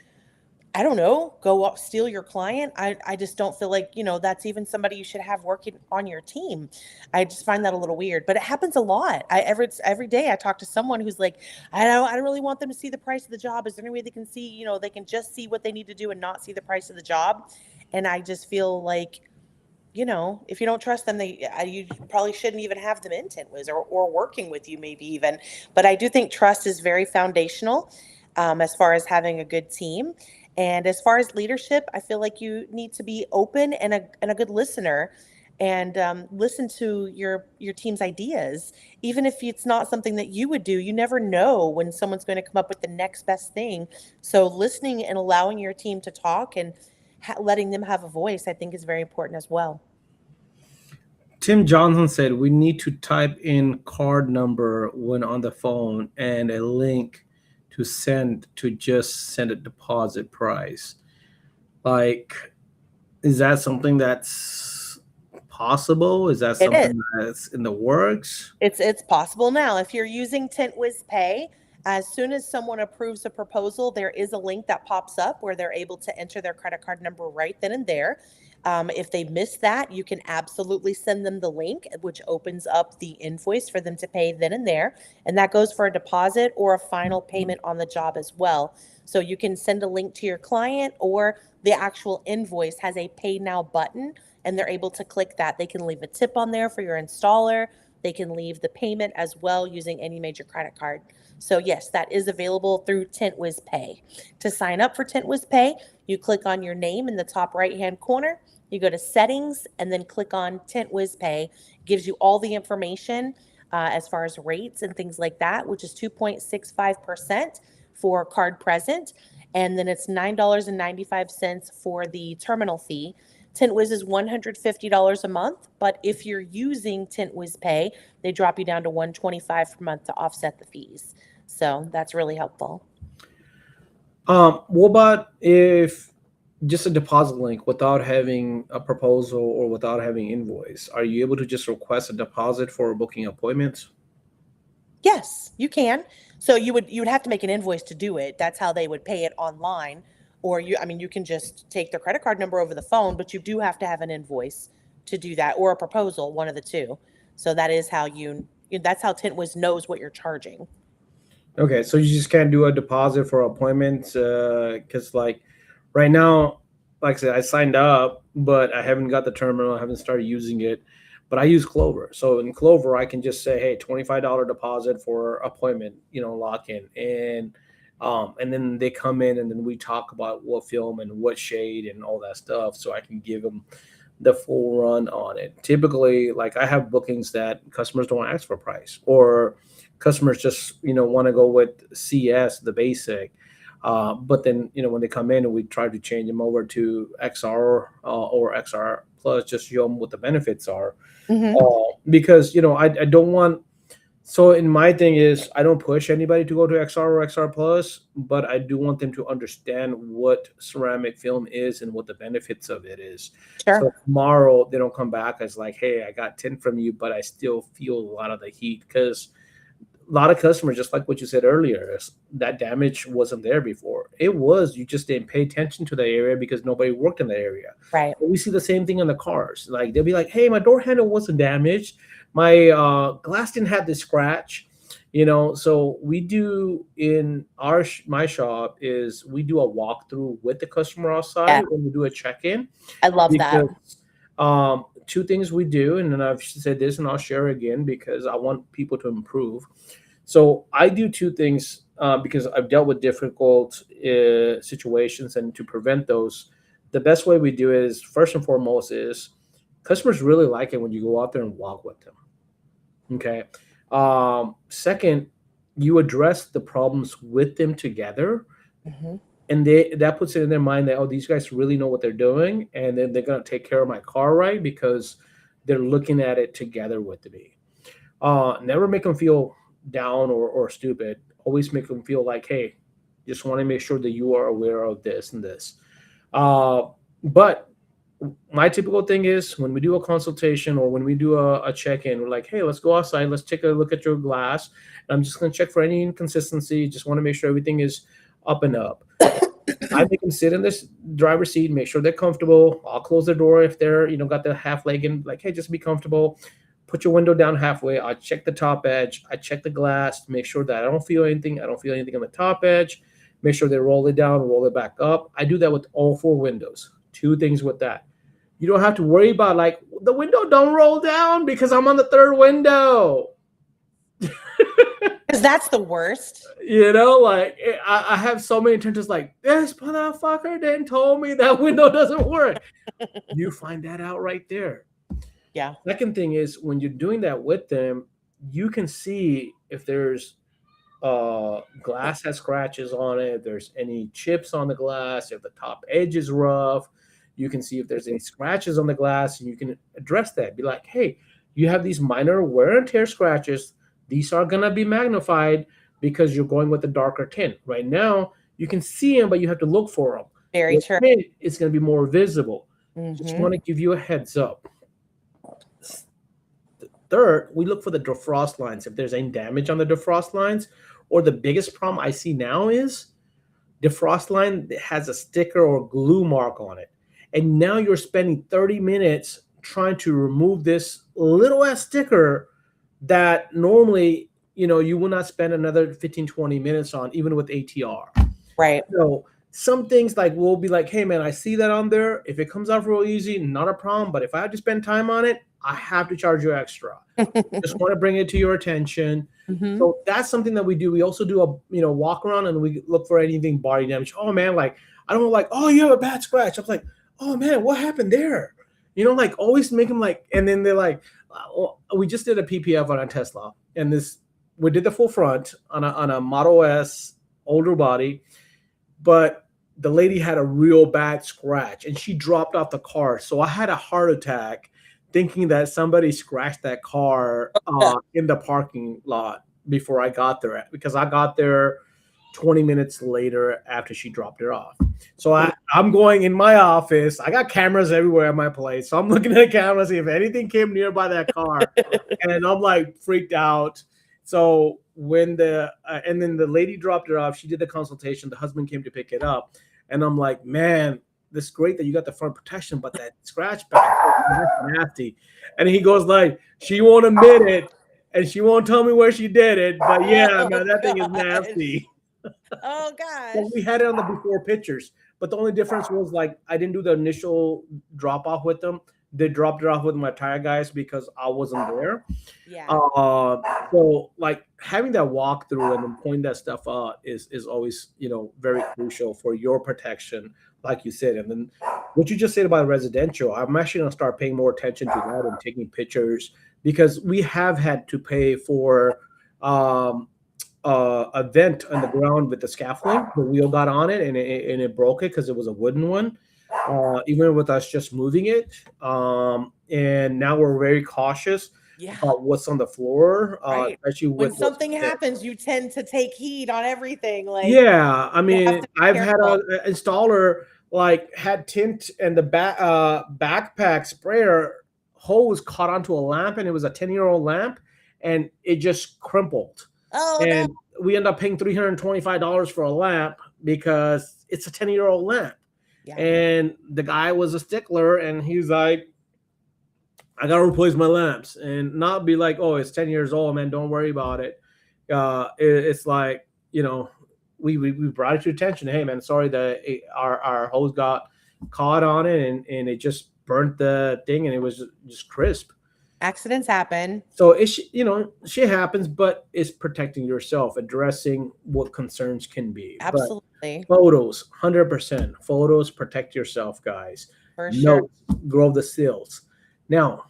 I don't know, go up, steal your client. I just don't feel like, that's even somebody you should have working on your team. I just find that a little weird, but it happens a lot. Every day I talk to someone who's like, I don't really want them to see the price of the job. Is there any way they can see, they can just see what they need to do and not see the price of the job? And I just feel like, if you don't trust them, you probably shouldn't even have them in TintWiz or working with you, maybe even. But I do think trust is very foundational, as far as having a good team. And as far as leadership, I feel like you need to be open and a good listener, and listen to your team's ideas. Even if it's not something that you would do, you never know when someone's going to come up with the next best thing. So listening and allowing your team to talk and letting them have a voice, I think, is very important as well. Tim Johnson said we need to type in card number when on the phone and a link to just send a deposit price. Like, is that something that's possible? Is that It is. something that's in the works? It's possible now. If you're using TintWiz Pay, as soon as someone approves a proposal, there is a link that pops up where they're able to enter their credit card number right then and there. If they miss that, you can absolutely send them the link, which opens up the invoice for them to pay then and there. And that goes for a deposit or a final payment on the job as well. So you can send a link to your client, or the actual invoice has a pay now button and they're able to click that. They can leave a tip on there for your installer. They can leave the payment as well using any major credit card. So yes, that is available through TintWiz Pay. To sign up for TintWiz Pay, you click on your name in the top right-hand corner. You go to settings and then click on TintWiz Pay. It gives you all the information as far as rates and things like that, which is 2.65% for card present. And then it's $9.95 for the terminal fee. TintWiz is $150 a month, but if you're using TintWiz Pay, they drop you down to $125 per month to offset the fees. So that's really helpful. What about if just a deposit link without having a proposal or without having invoice? Are you able to just request a deposit for booking appointments? Yes, you can. So you would have to make an invoice to do it. That's how they would pay it online. Or you can just take their credit card number over the phone, but you do have to have an invoice to do that, or a proposal, one of the two. So that is how that's how TintWiz knows what you're charging. Okay, so you just can't do a deposit for appointments because, like, right now, like I said, I signed up, but I haven't got the terminal. I haven't started using it, but I use Clover. So in Clover, I can just say, hey, $25 deposit for appointment, lock in, and then they come in and then we talk about what film and what shade and all that stuff, so I can give them the full run on it. Typically, like, I have bookings that customers don't ask for price, or customers just want to go with CS, the basic. But then when they come in and we try to change them over to XR or XR Plus, just show them what the benefits are. Because I don't want. So in my thing is, I don't push anybody to go to XR or XR Plus, but I do want them to understand what ceramic film is and what the benefits of it is. Sure. So tomorrow they don't come back as like, hey, I got tint from you, but I still feel a lot of the heat, because a lot of customers, just like what you said earlier, that damage wasn't there before. It was, you just didn't pay attention to the area because nobody worked in the area. Right. But we see the same thing in the cars. Like, they'll be like, hey, my door handle wasn't damaged. My glass didn't have this scratch. So we do in my shop is we do a walkthrough with the customer outside when we do a check-in. I love that. Two things we do, and then I've said this and I'll share again because I want people to improve. So I do two things because I've dealt with difficult situations, and to prevent those, the best way we do is, first and foremost, is customers really like it when you go out there and walk with them. Okay. Second, you address the problems with them together, Hmm. and they that puts it in their mind that, oh, these guys really know what they're doing, and then they're gonna take care of my car, right? Because they're looking at it together with me. Never make them feel down or stupid. Always make them feel like, hey, just want to make sure that you are aware of this and this. Uh, but my typical thing is when we do a consultation or when we do a check-in, we're like, hey, let's go outside, let's take a look at your glass. And I'm just going to check for any inconsistency. Just want to make sure everything is up and up. I make them sit in this driver's seat, make sure they're comfortable. I'll close the door if they're, got the half leg in, like, hey, just be comfortable. Put your window down halfway. I check the top edge. I check the glass, make sure that I don't feel anything. I don't feel anything on the top edge. Make sure they roll it down, roll it back up. I do that with all four windows. Two things with that. You don't have to worry about like the window don't roll down because I'm on the third window. Because that's the worst. Like I have so many attentions like this motherfucker then told me that window doesn't work. You find that out right there. Yeah. Second thing is when you're doing that with them, you can see if there's glass has scratches on it, if there's any chips on the glass, if the top edge is rough. You can see if there's any scratches on the glass, and you can address that. Be like, hey, you have these minor wear and tear scratches. These are going to be magnified because you're going with the darker tint. Right now, you can see them, but you have to look for them. Very With true. tint, it's going to be more visible. Just Mm-hmm. want to give you a heads up. Third, we look for the defrost lines. If there's any damage on the defrost lines, or the biggest problem I see now is defrost line that has a sticker or glue mark on it. And now you're spending 30 minutes trying to remove this little ass sticker that normally, you will not spend another 15, 20 minutes on, even with ATR. Right. So some things like we'll be like, hey man, I see that on there. If it comes off real easy, not a problem. But if I have to spend time on it, I have to charge you extra. Just want to bring it to your attention. Mm-hmm. So that's something that we do. We also do a walk around and we look for anything body damage. Oh man, like I don't like, oh, you have a bad scratch. I was like, oh man, what happened there? Like always make them like, and then they're like, we just did a PPF on a Tesla, and we did the full front on a Model S older body, but the lady had a real bad scratch and she dropped off the car. So I had a heart attack thinking that somebody scratched that car in the parking lot before I got there, because I got there 20 minutes later after she dropped it off. So I'm going in my office. I got cameras everywhere at my place. So I'm looking at the camera, see if anything came nearby that car. And I'm like freaked out. So when and then the lady dropped it off, she did the consultation. The husband came to pick it up. And I'm like, man, this is great that you got the front protection, but that scratch back, that's nasty. And he goes like, she won't admit it. And she won't tell me where she did it. But yeah, man, that thing is nasty. Oh gosh. Well, we had it on the before pictures, but the only difference was like I didn't do the initial drop off with them. They dropped it off with my tire guys because I wasn't there. Yeah. So like having that walkthrough and then pointing that stuff out is always very crucial for your protection, like you said. And then what you just said about residential, I'm actually gonna start paying more attention to that and taking pictures, because we have had to pay for a vent on the ground with the scaffolding. The wheel got on it and it broke it because it was a wooden one. Even with us just moving it, and now we're very cautious about what's on the floor, right. especially when something happens, you tend to take heed on everything. Like I mean, I've had an installer like had tint and the backpack sprayer hose caught onto a lamp, and it was a 10-year-old lamp, and it just crumpled. Oh, and we end up paying $325 for a lamp because it's a 10-year-old lamp. Yeah. And the guy was a stickler, and he's like, I got to replace my lamps, and not be like, oh, it's 10 years old, man, don't worry about it. It's like, we brought it to attention. Hey, man, sorry that our hose got caught on it, and it just burnt the thing, and it was just crisp. Accidents happen. So shit happens, but it's protecting yourself, addressing what concerns can be. Absolutely. But photos, 100%. Photos, protect yourself, guys. For sure. Notes, grow the seals. Now,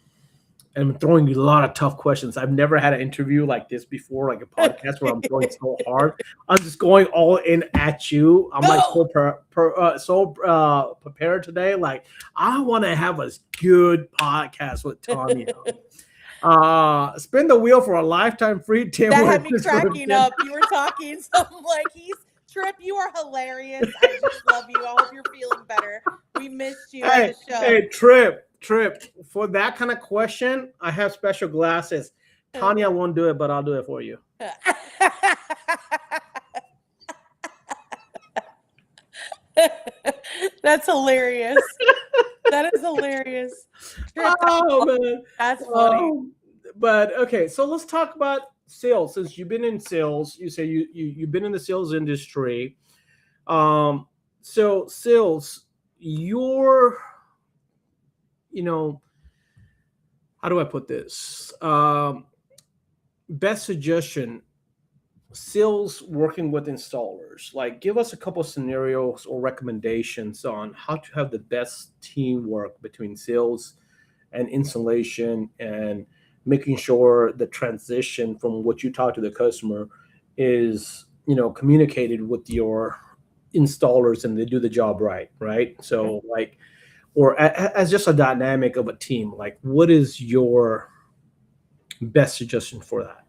and I'm throwing you a lot of tough questions. I've never had an interview like this before, like a podcast where I'm throwing so hard. I'm just going all in at you. I'm like Go. so prepared today. Like I want to have a good podcast with Tonya. Spin the wheel for a lifetime free Tim That Wiz had me cracking subscription. up. You were talking, so I'm like, Trip, you are hilarious. I just love you. I hope you're feeling better. We missed you on the show. Hey, Trip. For that kind of question, I have special glasses. Tonya won't do it, but I'll do it for you. That's hilarious. That is hilarious. Oh man, That's funny. But okay, so let's talk about sales. Since you've been in sales, you say you've been in the sales industry. So sales, your, how do I put this? Best suggestion, sales working with installers. Like, give us a couple scenarios or recommendations on how to have the best teamwork between sales and installation, and making sure the transition from what you talk to the customer is, communicated with your installers and they do the job right? So like, or as just a dynamic of a team, like what is your best suggestion for that?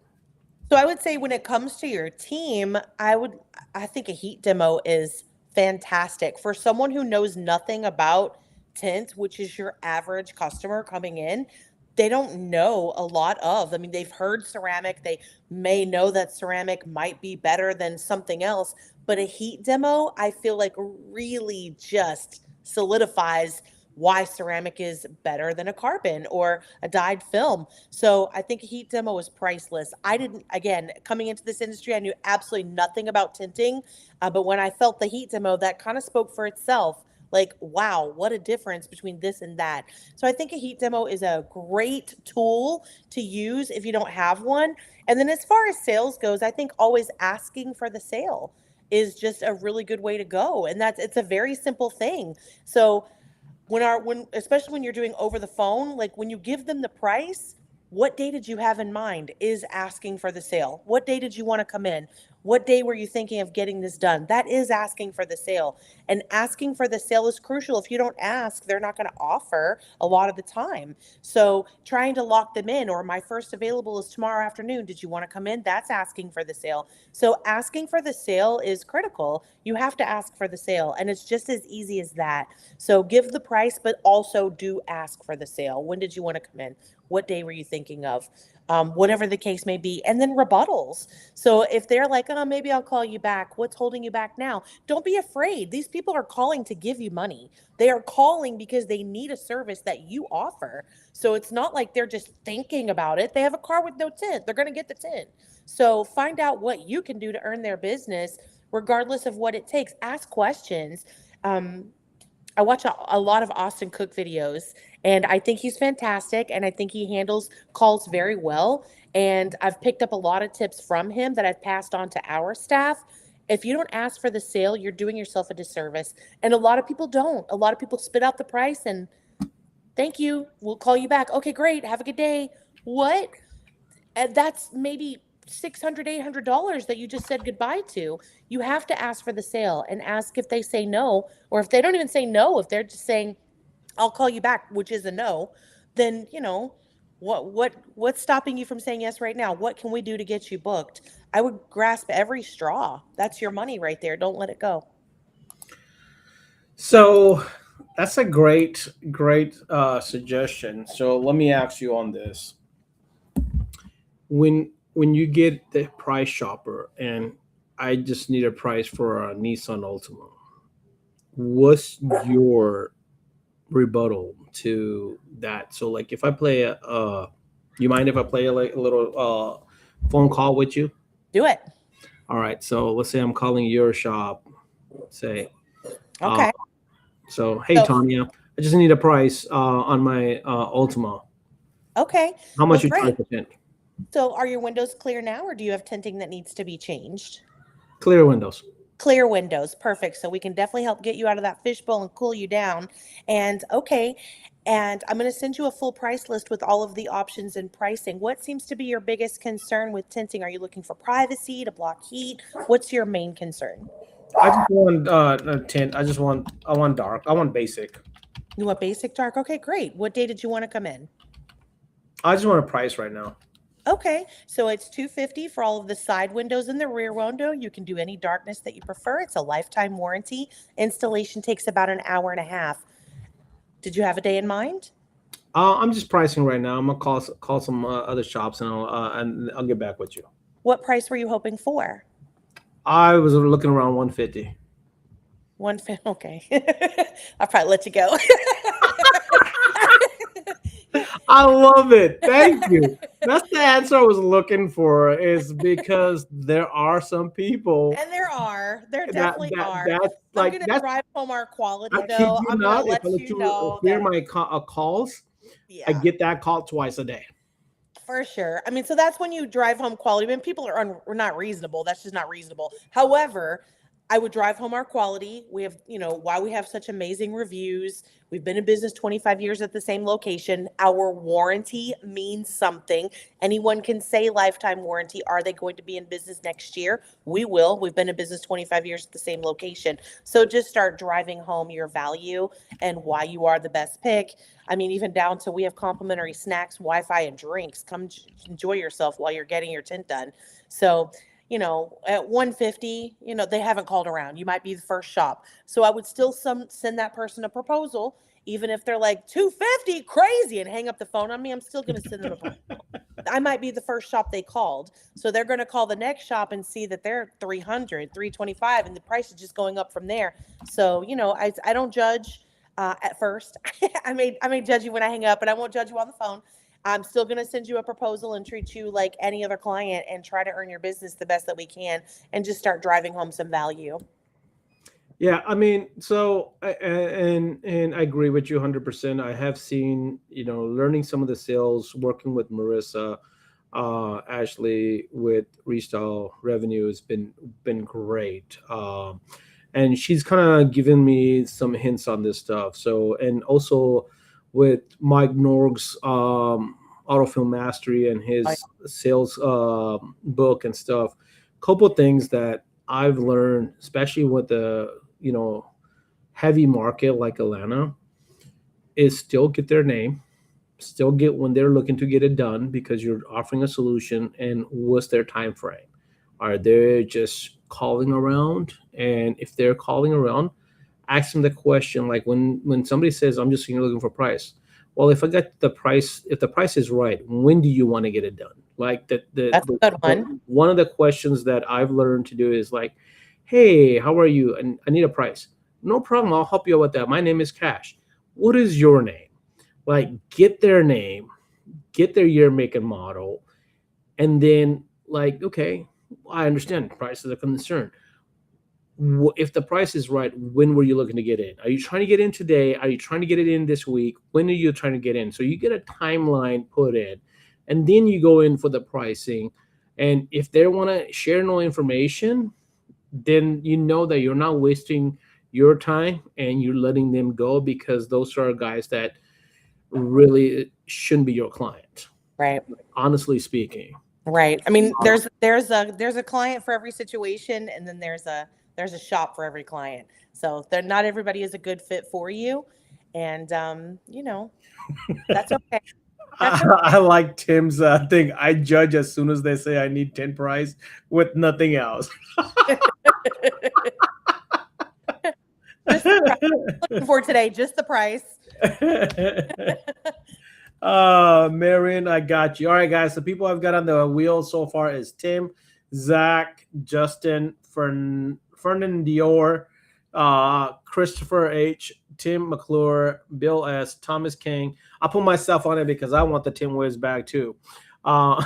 So I would say when it comes to your team, I think a heat demo is fantastic for someone who knows nothing about tint, which is your average customer coming in. They don't know a lot of. I mean, they've heard ceramic. They may know that ceramic might be better than something else, but a heat demo, I feel like really just solidifies why ceramic is better than a carbon or a dyed film. So I think a heat demo is priceless. I didn't, again, coming into this industry, I knew absolutely nothing about tinting, but when I felt the heat demo, that kind of spoke for itself. Like, wow, what a difference between this and that. So I think a heat demo is a great tool to use if you don't have one. And then as far as sales goes, I think always asking for the sale is just a really good way to go. And it's a very simple thing. So when especially when you're doing over the phone, like when you give them the price, what day did you have in mind is asking for the sale. What day did you want to come in? What day were you thinking of getting this done? That is asking for the sale. And asking for the sale is crucial. If you don't ask, they're not going to offer a lot of the time. So trying to lock them in, or my first available is tomorrow afternoon. Did you want to come in? That's asking for the sale. So asking for the sale is critical. You have to ask for the sale. And it's just as easy as that. So give the price, but also do ask for the sale. When did you want to come in? What day were you thinking of? Whatever the case may be. And then rebuttals. So if they're like, oh, maybe I'll call you back. What's holding you back now? Don't be afraid. These people are calling to give you money. They are calling because they need a service that you offer. So it's not like they're just thinking about it. They have a car with no tint. They're going to get the tint. So find out what you can do to earn their business, regardless of what it takes. Ask questions. I watch a lot of Austin Cook videos, and I think he's fantastic, and I think he handles calls very well. And I've picked up a lot of tips from him that I've passed on to our staff. If you don't ask for the sale, you're doing yourself a disservice. And a lot of people don't. A lot of people spit out the price and thank you. We'll call you back. Okay, great. Have a good day. What? And that's maybe $600, $800 that you just said goodbye to. You have to ask for the sale and ask if they say no, or if they don't even say no, if they're just saying, I'll call you back, which is a no, then, what's stopping you from saying yes right now? What can we do to get you booked? I would grasp every straw. That's your money right there. Don't let it go. So that's a great suggestion. So let me ask you on this. When you get the price shopper and I just need a price for a Nissan Altima, what's your rebuttal to that? So like if I play you mind if I play a little phone call with you? Do it. All right. So let's say I'm calling your shop. Say, Okay. so hey Tonya, I just need a price on my Altima. Okay. How much Well, you charge great. for tint? So are your windows clear now, or do you have tinting that needs to be changed? Clear windows. Clear windows. Perfect. So we can definitely help get you out of that fishbowl and cool you down. And okay, And I'm going to send you a full price list with all of the options and pricing. What seems to be your biggest concern with tinting? Are you looking for privacy, to block heat? What's your main concern? I just want a tint. I want dark. I want basic. You want basic dark? Okay, great. What day did you want to come in? I just want a price right now. Okay, so it's 250 for all of the side windows and the rear window. You can do any darkness that you prefer. It's a lifetime warranty. Installation takes about an hour and a half. Did you have a day in mind? I'm just pricing right now. I'm gonna call some other shops and I'll get back with you. What price were you hoping for? I was looking around 150. Okay. I'll probably let you go. I love it. Thank you. That's the answer I was looking for. Is because there are some people And there that definitely that are. that's I'm like gonna that's. drive home our quality I kid though. you I'm gonna not. If let I let you you know hear that, my calls, I yeah, get that call twice a day. for sure. I mean, so that's when you drive home quality. When people are not reasonable, that's just not reasonable. However, I would drive home our quality. We have, why we have such amazing reviews. We've been in business 25 years at the same location. Our warranty means something. Anyone can say lifetime warranty. Are they going to be in business next year? We will. We've been in business 25 years at the same location. So just start driving home your value and why you are the best pick. I mean, even down to we have complimentary snacks, Wi-Fi, and drinks. Come enjoy yourself while you're getting your tint done. So, at 150, they haven't called around. You might be the first shop. So I would still send that person a proposal, even if they're like 250, crazy, and hang up the phone on me. I'm still going to send them a proposal. I might be the first shop they called. So they're going to call the next shop and see that they're 300, 325, and the price is just going up from there. So, I don't judge at first. I may judge you when I hang up, but I won't judge you on the phone. I'm still going to send you a proposal and treat you like any other client and try to earn your business the best that we can and just start driving home some value. Yeah, I mean, and I agree with you 100%. I have seen, learning some of the sales, working with Marissa, Ashley with Restyle Revenue has been great. And she's kind of given me some hints on this stuff. So, and also with Mike Norg's Autofilm Mastery and Oh, his sales book and stuff, couple things that I've learned, especially with the heavy market like Atlanta, is still get their name, still get when they're looking to get it done because you're offering a solution, and what's their time frame. Are they just calling around? And if they're calling around, ask them the question like when somebody says, I'm just looking for price. Well, if I get the price, if the price is right, when do you want to get it done? Like that's a good one. one of the questions that I've learned to do is like, hey, how are you? And I need a price. No problem. I'll help you out with that. My name is Cash. What is your name? Like, get their name, get their year, make, and model, and then like, okay, I understand price is a concern. If the price is right, when were you looking to get in? Are you trying to get in today? Are you trying to get it in this week? When are you trying to get in? So you get a timeline put in, and then you go in for the pricing. And if they want to share no information, then you know that you're not wasting your time and you're letting them go, because those are guys that really shouldn't be your client, Right. honestly speaking. Right. I mean, there's a client for every situation, and then there's a shop for every client. So not everybody is a good fit for you, and that's okay. That's I like Tim's thing. I judge as soon as they say I need 10 price with nothing else. okay. Just the price. Looking for today, just the price. Marion, I got you. All right, guys. The people I've got on the wheel so far is Tim, Zach, Justin, Fernand Dior, Christopher H, Tim McClure, Bill S, Thomas King. I put myself on it because I want the TintWiz bag too. Uh,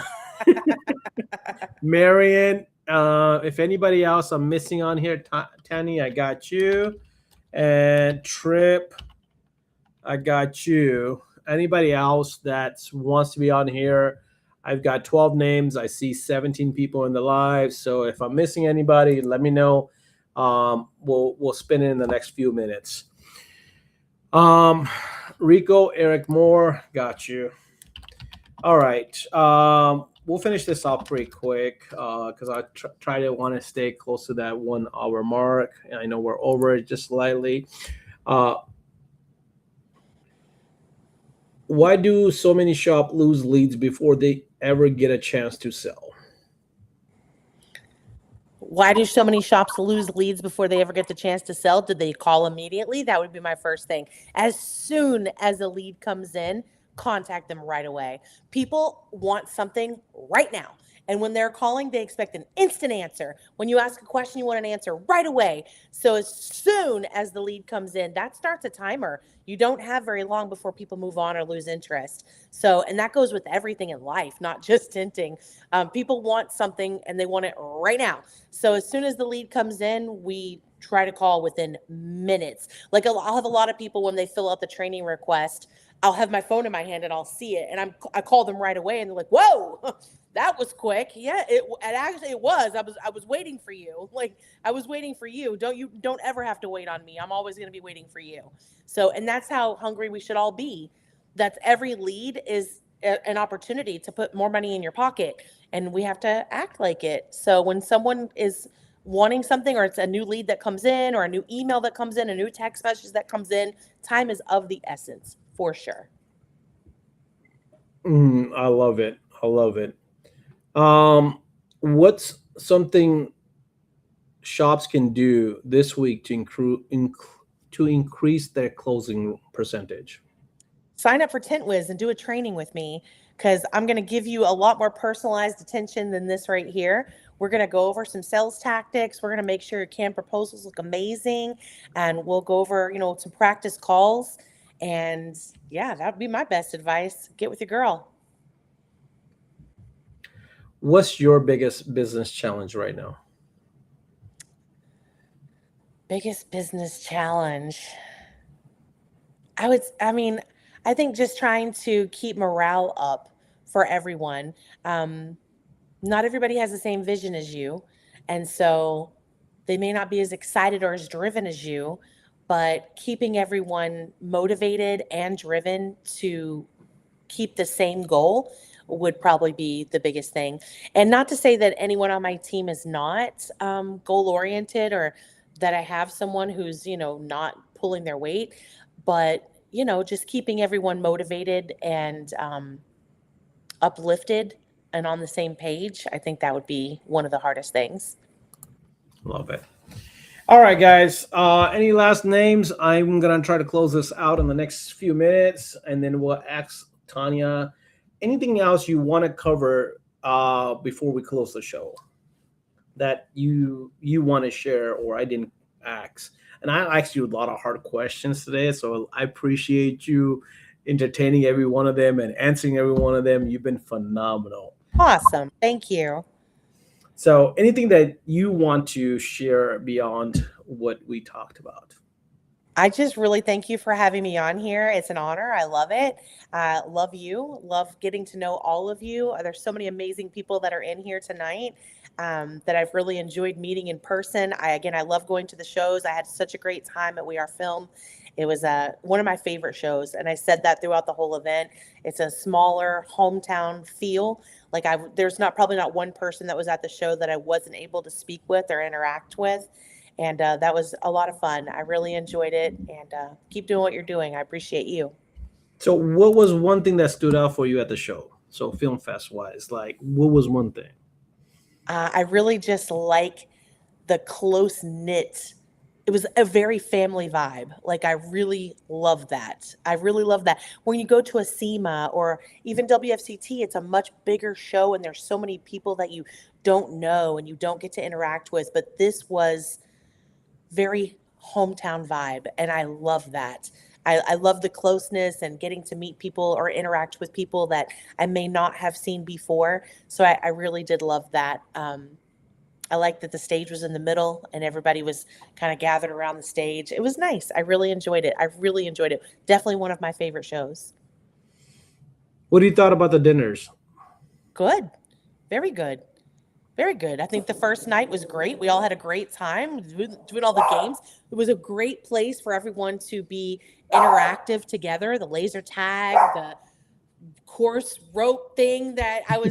Marion, if anybody else I'm missing on here, Tani, I got you. And Trip, I got you. Anybody else that wants to be on here? I've got 12 names. I see 17 people in the live. So if I'm missing anybody, let me know. We'll spin it in the next few minutes. Rico, Eric Moore, got you. All right. We'll finish this off pretty quick because I try to want to stay close to that 1 hour mark. And I know we're over it just slightly. Uh, why do so many shops lose leads before they ever get a chance to sell? Why do so many shops lose leads before they ever get the chance to sell? Did they call immediately? That would be my first thing. As soon as a lead comes in, contact them right away. People want something right now. And when they're calling, they expect an instant answer. When you ask a question, you want an answer right away. So as soon as the lead comes in, that starts a timer. You don't have very long before people move on or lose interest. So, and that goes with everything in life, not just tinting. People want something and they want it right now. So as soon as the lead comes in, we try to call within minutes. Like I'll have a lot of people when they fill out the training request, I'll have my phone in my hand and I'll see it, and I call them right away, and they're like, "Whoa, that was quick." Yeah, it was. I was waiting for you. Like I was waiting for you. Don't ever have to wait on me. I'm always going to be waiting for you. So, and that's how hungry we should all be. That's every lead is an opportunity to put more money in your pocket, and we have to act like it. So when someone is wanting something, or it's a new lead that comes in, or a new email that comes in, a new text message that comes in, time is of the essence for sure. I love it. I love it. What's something shops can do this week to increase their closing percentage? Sign up for TintWiz and do a training with me, because I'm going to give you a lot more personalized attention than this right here. We're going to go over some sales tactics. We're going to make sure your canned proposals look amazing, and we'll go over, some practice calls. And yeah, that would be my best advice. Get with your girl. What's your biggest business challenge right now? Biggest business challenge. I think just trying to keep morale up for everyone. Um, Not everybody has the same vision as you. And so they may not be as excited or as driven as you, but keeping everyone motivated and driven to keep the same goal would probably be the biggest thing. And not to say that anyone on my team is not goal oriented, or that I have someone who's, not pulling their weight, but, just keeping everyone motivated and uplifted and on the same page. I think that would be one of the hardest things. Love it. All right, guys. Any last names? I'm gonna try to close this out in the next few minutes, and then we'll ask Tonya anything else you want to cover before we close the show that you want to share or I didn't ask. And I asked you a lot of hard questions today, so I appreciate you entertaining every one of them and answering every one of them. You've been phenomenal. Awesome. Thank you. So, anything that you want to share beyond what we talked about? I just really thank you for having me on here. It's an honor. I love it. Love you. Love getting to know all of you. There's so many amazing people that are in here tonight that I've really enjoyed meeting in person. I love going to the shows. I had such a great time at WeAre-Film. It was one of my favorite shows, and I said that throughout the whole event. It's a smaller hometown feel. Like there's probably not one person that was at the show that I wasn't able to speak with or interact with. And that was a lot of fun. I really enjoyed it, and keep doing what you're doing. I appreciate you. So, what was one thing that stood out for you at the show? So, Film Fest wise, like what was one thing? I really just like the close knit. It was a very family vibe. Like I really love that. I really love that. When you go to a SEMA or even WFCT, it's a much bigger show, and there's so many people that you don't know and you don't get to interact with. But this was very hometown vibe, and I love that. I love the closeness and getting to meet people or interact with people that I may not have seen before. So I really did love that. I liked that the stage was in the middle and everybody was kind of gathered around the stage. It was nice. I really enjoyed it. I really enjoyed it. Definitely one of my favorite shows. What do you thought about the dinners? Good. Very good. Very good. I think the first night was great. We all had a great time doing all the games. It was a great place for everyone to be interactive together. The laser tag, the course rope thing that I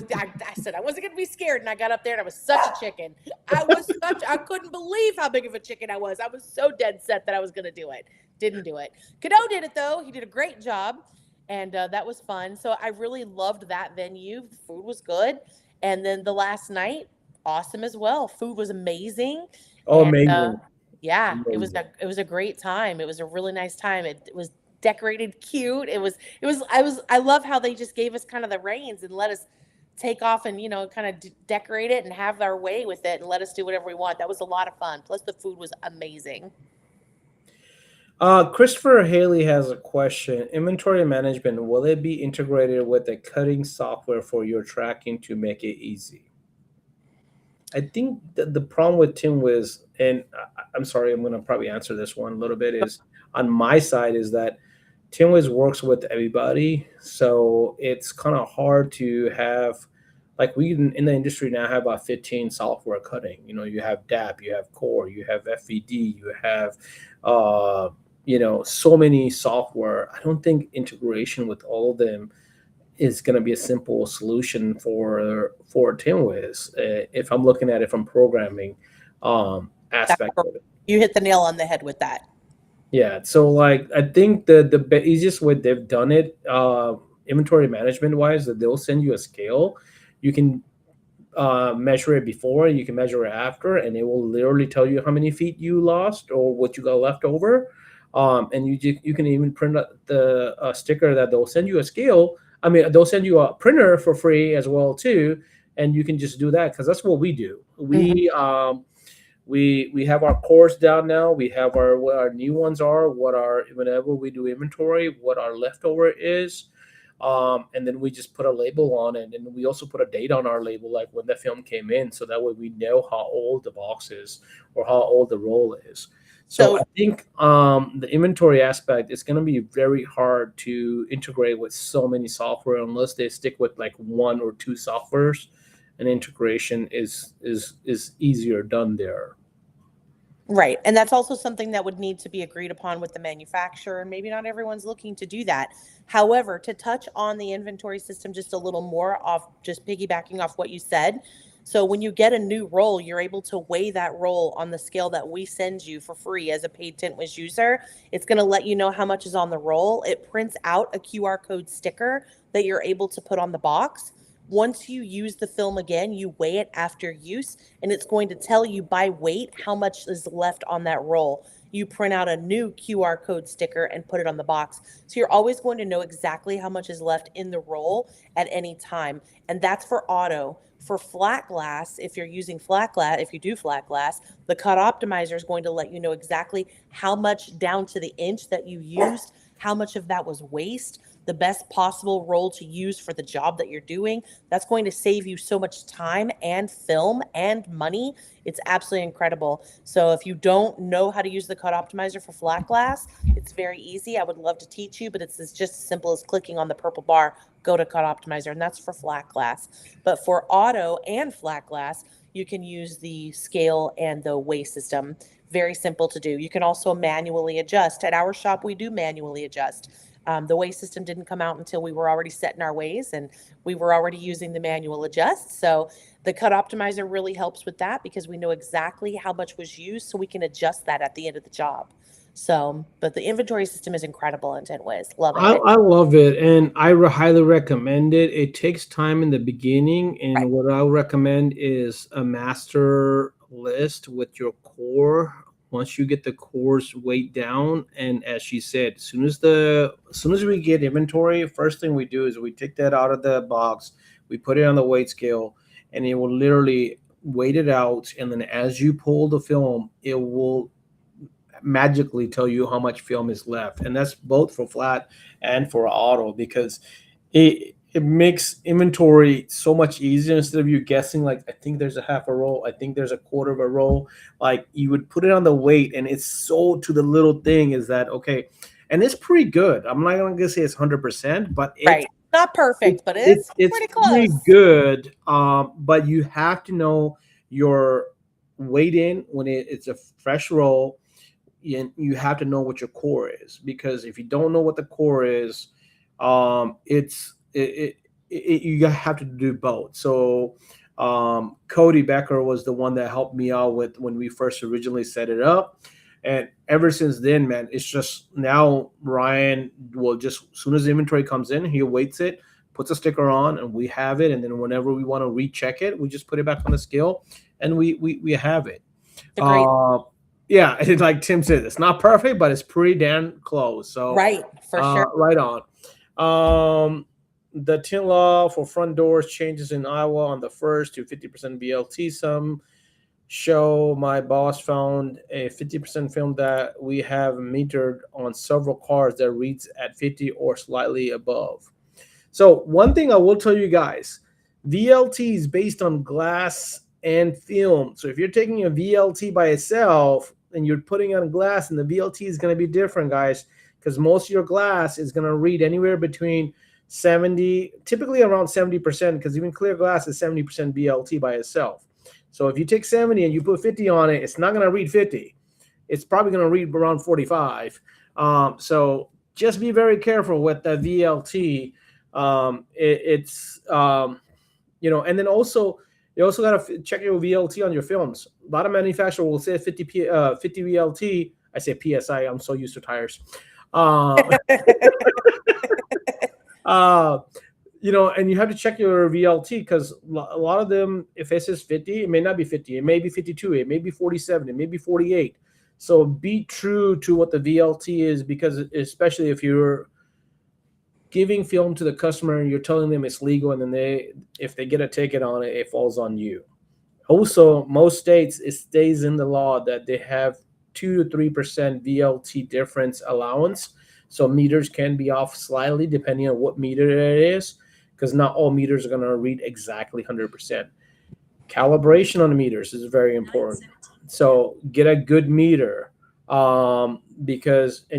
said I wasn't going to be scared, and I got up there and I was such a chicken. I couldn't believe how big of a chicken I was. I was so dead set that I was going to do it. Didn't do it. Cadeau did it though. He did a great job, and that was fun. So I really loved that venue. The food was good, and then the last night, awesome as well. Food was amazing, Oh, and amazing. yeah, Amazing. it was a great time. It was a really nice time. It was decorated cute. I love how they just gave us kind of the reins and let us take off and kind of decorate it and have our way with it and let us do whatever we want. That was a lot of fun. Plus the food was amazing. Christopher Haley has a question. Inventory management, will it be integrated with the cutting software for your tracking to make it easy? I think the problem with TintWiz, and I'm sorry, I'm going to probably answer this one a little bit, is on my side is that TintWiz works with everybody. So it's kind of hard to have, like we in the industry now have about 15 software cutting. You have DAP, you have Core, you have FVD, you have, so many software. I don't think integration with all of them is going to be a simple solution for TintWiz. If I'm looking at it from programming aspect of it. You hit the nail on the head with that. Yeah, so like I think the easiest way they've done it, inventory management wise, that they'll send you a scale. You can measure it before, you can measure it after, and it will literally tell you how many feet you lost or what you got left over. And you can even print out the sticker that they'll send you a scale. I mean, they'll send you a printer for free as well too, and you can just do that because that's what we do. We have our cores down now. We have what our new ones are, whenever we do inventory, what our leftover is. And then we just put a label on it, and we also put a date on our label, like when the film came in, so that way we know how old the box is or how old the roll is. So I think the inventory aspect is going to be very hard to integrate with so many software unless they stick with like one or two softwares, and integration is easier done there. Right. And that's also something that would need to be agreed upon with the manufacturer. And maybe not everyone's looking to do that. However, to touch on the inventory system just a little more, off just piggybacking off what you said. So when you get a new roll, you're able to weigh that roll on the scale that we send you for free as a paid TintWiz user. It's going to let you know how much is on the roll. It prints out a QR code sticker that you're able to put on the box. Once you use the film again, you weigh it after use, and it's going to tell you by weight how much is left on that roll. You print out a new QR code sticker and put it on the box. So you're always going to know exactly how much is left in the roll at any time. And that's for auto. For flat glass, if you're using flat glass, if you do flat glass, the cut optimizer is going to let you know exactly how much down to the inch that you used, how much of that was waste, the best possible roll to use for the job that you're doing. That's going to save you so much time and film and money. It's absolutely incredible. So if you don't know how to use the cut optimizer for flat glass, it's very easy. I would love to teach you, but it's just as simple as clicking on the purple bar, go to cut optimizer, and that's for flat glass. But for auto and flat glass, you can use the scale and the weigh system. Very simple to do. You can also manually adjust. At our shop, we do manually adjust. The weigh system didn't come out until we were already set in our ways and we were already using the manual adjust. So the cut optimizer really helps with that because we know exactly how much was used, so we can adjust that at the end of the job. So, but the inventory system is incredible in TintWiz. Love it. I love it, and I highly recommend it. It takes time in the beginning, and what I recommend is a master list with your core. Once you get the core's weight down, and as she said, as soon as we get inventory, first thing we do is we take that out of the box, we put it on the weight scale, and it will literally weight it out. And then as you pull the film, it will magically tell you how much film is left. And that's both for flat and for auto, because it makes inventory so much easier. Instead of you guessing, like, I think there's a half a roll, I think there's a quarter of a roll, like you would put it on the weight, and it's so to the little thing is that okay. And it's pretty good. I'm not gonna say it's 100%, but Not perfect, but it's pretty pretty close. good. But you have to know your weight in when it's a fresh roll. And you have to know what your core is, because if you don't know what the core is, you have to do both. So Cody Becker was the one that helped me out with when we first originally set it up. And ever since then, man, it's just now Ryan will just, as soon as the inventory comes in, he waits it, puts a sticker on, and we have it. And then whenever we want to recheck it, we just put it back on the scale and we have it. Great. Yeah, it's like Tim said, it's not perfect, but it's pretty damn close. So right, for sure. Right on. The tint law for front doors changes in Iowa on the 1st to 50% VLT. Some show my boss found a 50% film that we have metered on several cars that reads at 50 or slightly above. So one thing I will tell you guys, VLT is based on glass and film. So if you're taking a VLT by itself and you're putting on glass, and the VLT is going to be different, guys, because most of your glass is going to read anywhere between 70, typically around 70%, because even clear glass is 70% VLT by itself. So if you take 70 and you put 50 on it, it's not going to read 50. It's probably going to read around 45. So just be very careful with the VLT. And then also, you also got to check your VLT on your films. A lot of manufacturers will say 50 VLT. I say PSI. I'm so used to tires. And you have to check your VLT, because a lot of them, if it says 50, it may not be 50. It may be 52. It may be 47. It may be 48. So be true to what the VLT is, because especially if you're giving film to the customer and you're telling them it's legal, and then if they get a ticket on it, it falls on you. Also, most states, it stays in the law that they have 2 to 3% VLT difference allowance. So meters can be off slightly depending on what meter it is, because not all meters are going to read exactly 100%. Calibration on the meters is very important. So get a good meter, and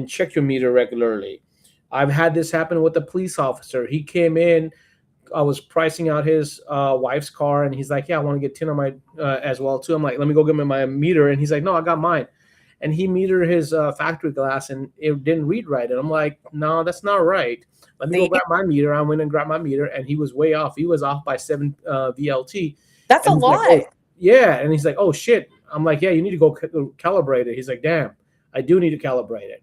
check your meter regularly. I've had this happen with a police officer. He came in, I was pricing out his wife's car, and he's like, yeah, I want to get tint on my as well too. I'm like, let me go get my meter. And he's like, no, I got mine. And he metered his factory glass, and it didn't read right. And I'm like, no, that's not right. Let me go grab my meter. I went and grabbed my meter, and he was way off. He was off by 7 VLT. That's a lot. Like, oh, yeah. And he's like, oh, shit. I'm like, yeah, you need to go calibrate it. He's like, damn, I do need to calibrate it.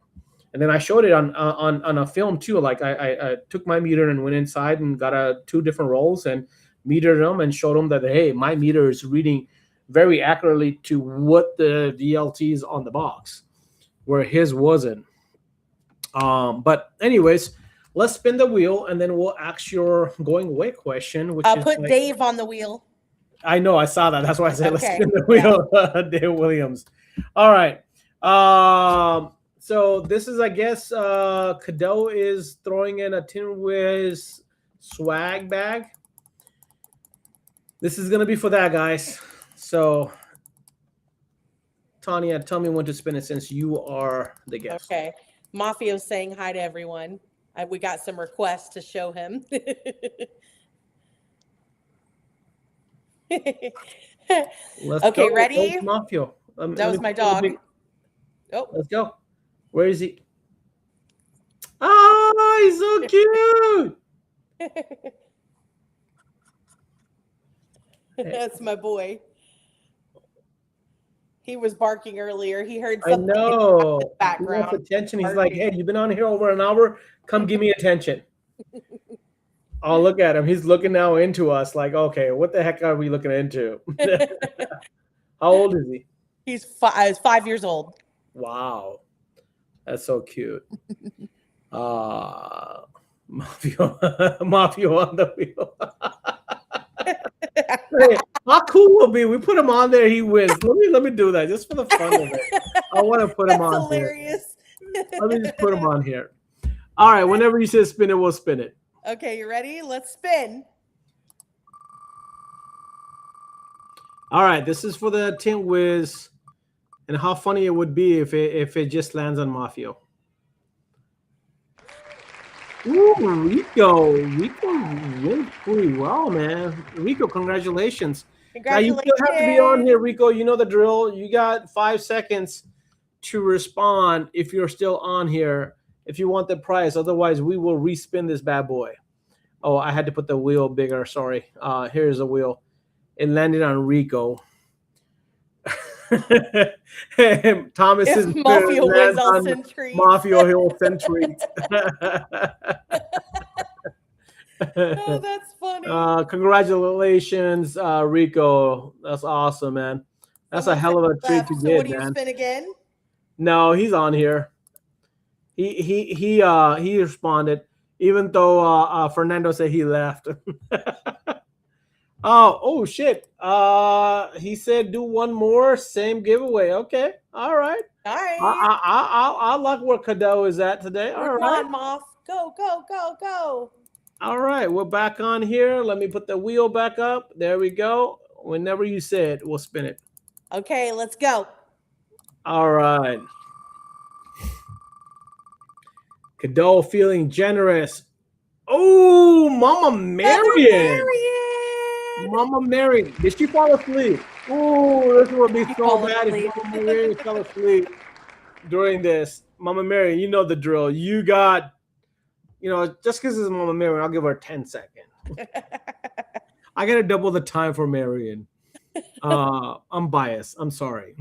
And then I showed it on a film too. Like I took my meter and went inside and got 2 different rolls and metered them and showed them that, hey, my meter is reading very accurately to what the VLT is on the box, where his wasn't. But anyways, let's spin the wheel, and then we'll ask your going away question. Which I'll put Dave on the wheel. I know, I saw that. That's why I said let's spin the wheel. Yeah. Dave Williams. All right. So this is, I guess, Cadeau is throwing in a TintWiz swag bag. This is going to be for that, guys. So, Tonya, tell me when to spin it since you are the guest. Okay. Mafio's saying hi to everyone. We got some requests to show him. Let's okay, go. ready? Mafio. That was my dog. Oh, let's go. Where is he? Oh, he's so cute. That's my boy. He was barking earlier. He heard something I know. in the background. He wants attention. He's like, hey, you've been on here over an hour. Come give me attention. Oh, look at him. He's looking now into us like, okay, what the heck are we looking into? How old is he? He's 5 years old. Wow. That's so cute. Mafia on the wheel. Hey, how cool will be? We put him on there, he wins. Let me do that just for the fun of it. I want to put him on hilarious. Here. Let me just put him on here. All right, whenever you say spin it, we'll spin it. Okay, you ready? Let's spin. All right, this is for the TintWiz, and how funny it would be if it just lands on Mafio. Ooh, Rico went pretty well, man. Rico, congratulations. Now you still have to be on here, Congratulations. Rico. You know the drill. You got 5 seconds to respond if you're still on here. If you want the prize, otherwise we will respin this bad boy. Oh, I had to put the wheel bigger. Sorry. Here's the wheel. It landed on Rico. Thomas If is Mafia wins, lands I'll on send treats. Mafia Hill Century. Oh, that's funny. Congratulations, Rico. That's awesome, man. That's a Someone said hell of a he treat to left. So what get, do you man. spin again? No, he's on here. He responded, even though Fernando said he left. Oh shit. He said do one more, same giveaway. Okay, all right. All right. I like where Cadeau is at today. Bring All it right. on, Moth. Go, go, go, go. All right, we're back on here. Let me put the wheel back up. There we go. Whenever you say it, we'll spin it. Okay, let's go. All right. Cadeau feeling generous. Oh, Mama Mother Marion. Marion. Mama Marion. Did she fall asleep? Oh, this would be She so fall bad if asleep. Mama Marion fell asleep during this. Mama Marion, you know the drill. You got, just because it's Mama Marion, I'll give her 10 seconds. I got to double the time for Marion. I'm biased. I'm sorry.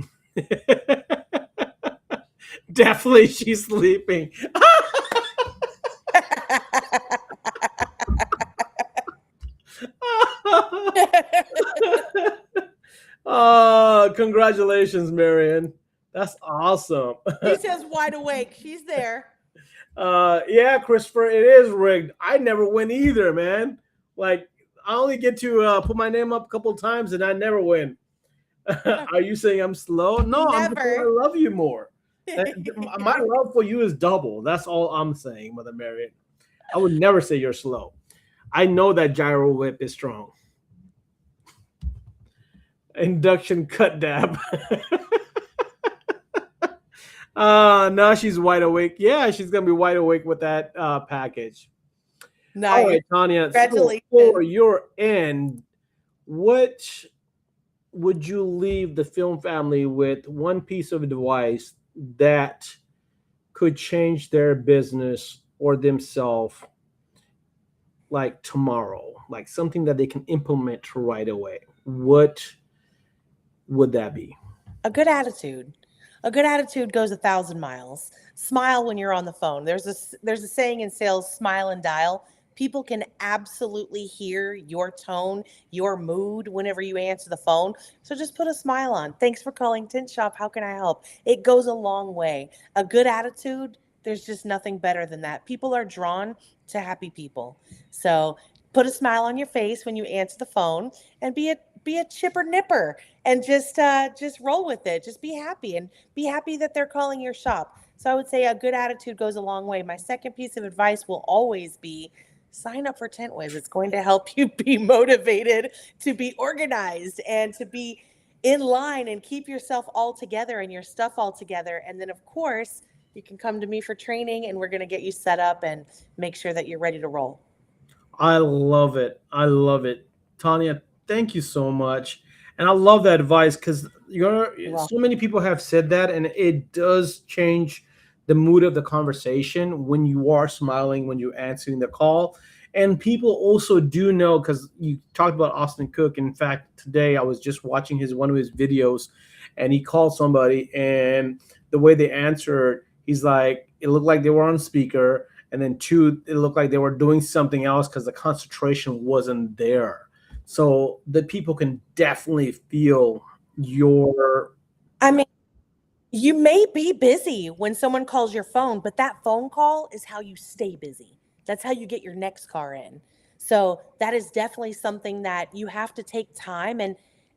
Definitely she's sleeping. Congratulations, Marion. That's awesome. She says wide awake. She's there. Yeah, Christopher, it is rigged. I never win either, man. Like, I only get to put my name up a couple times and I never win. Are you saying I'm slow? No, I'm just saying Never. I love you more. My love for you is double. That's all I'm saying, Mother Marion. I would never say you're slow. I know that gyro whip is strong. Induction cut dab. Now she's wide awake. Yeah, she's gonna be wide awake with that package. All Nice. right, Tanya. So Congratulations. for your end, what would you leave the film family with? One piece of advice that could change their business or themselves, like tomorrow, like something that they can implement right away. What would that be? A good attitude. A good attitude goes 1,000 miles. Smile when you're on the phone. There's a saying in sales, smile and dial. People can absolutely hear your tone, your mood whenever you answer the phone. So just put a smile on. Thanks for calling Tint Shop. How can I help? It goes a long way. A good attitude, there's just nothing better than that. People are drawn to happy people. So put a smile on your face when you answer the phone and be a chipper nipper and just roll with it. Just be happy and be happy that they're calling your shop. So I would say a good attitude goes a long way. My second piece of advice will always be sign up for TintWiz. It's going to help you be motivated, to be organized, and to be in line and keep yourself all together and your stuff all together. And then, of course, you can come to me for training and we're going to get you set up and make sure that you're ready to roll. I love it. I love it. Tanya, thank you so much. And I love that advice because Well, so many people have said that, and it does change the mood of the conversation when you are smiling, when you're answering the call. And people also do know because you talked about Austin Cook. In fact, today I was just watching one of his videos, and he called somebody, and the way they answered, he's like, it looked like they were on speaker, and then two, it looked like they were doing something else because the concentration wasn't there. So the people can definitely feel your. I mean, you may be busy when someone calls your phone, but that phone call is how you stay busy. That's how you get your next car in. So that is definitely something that you have to take time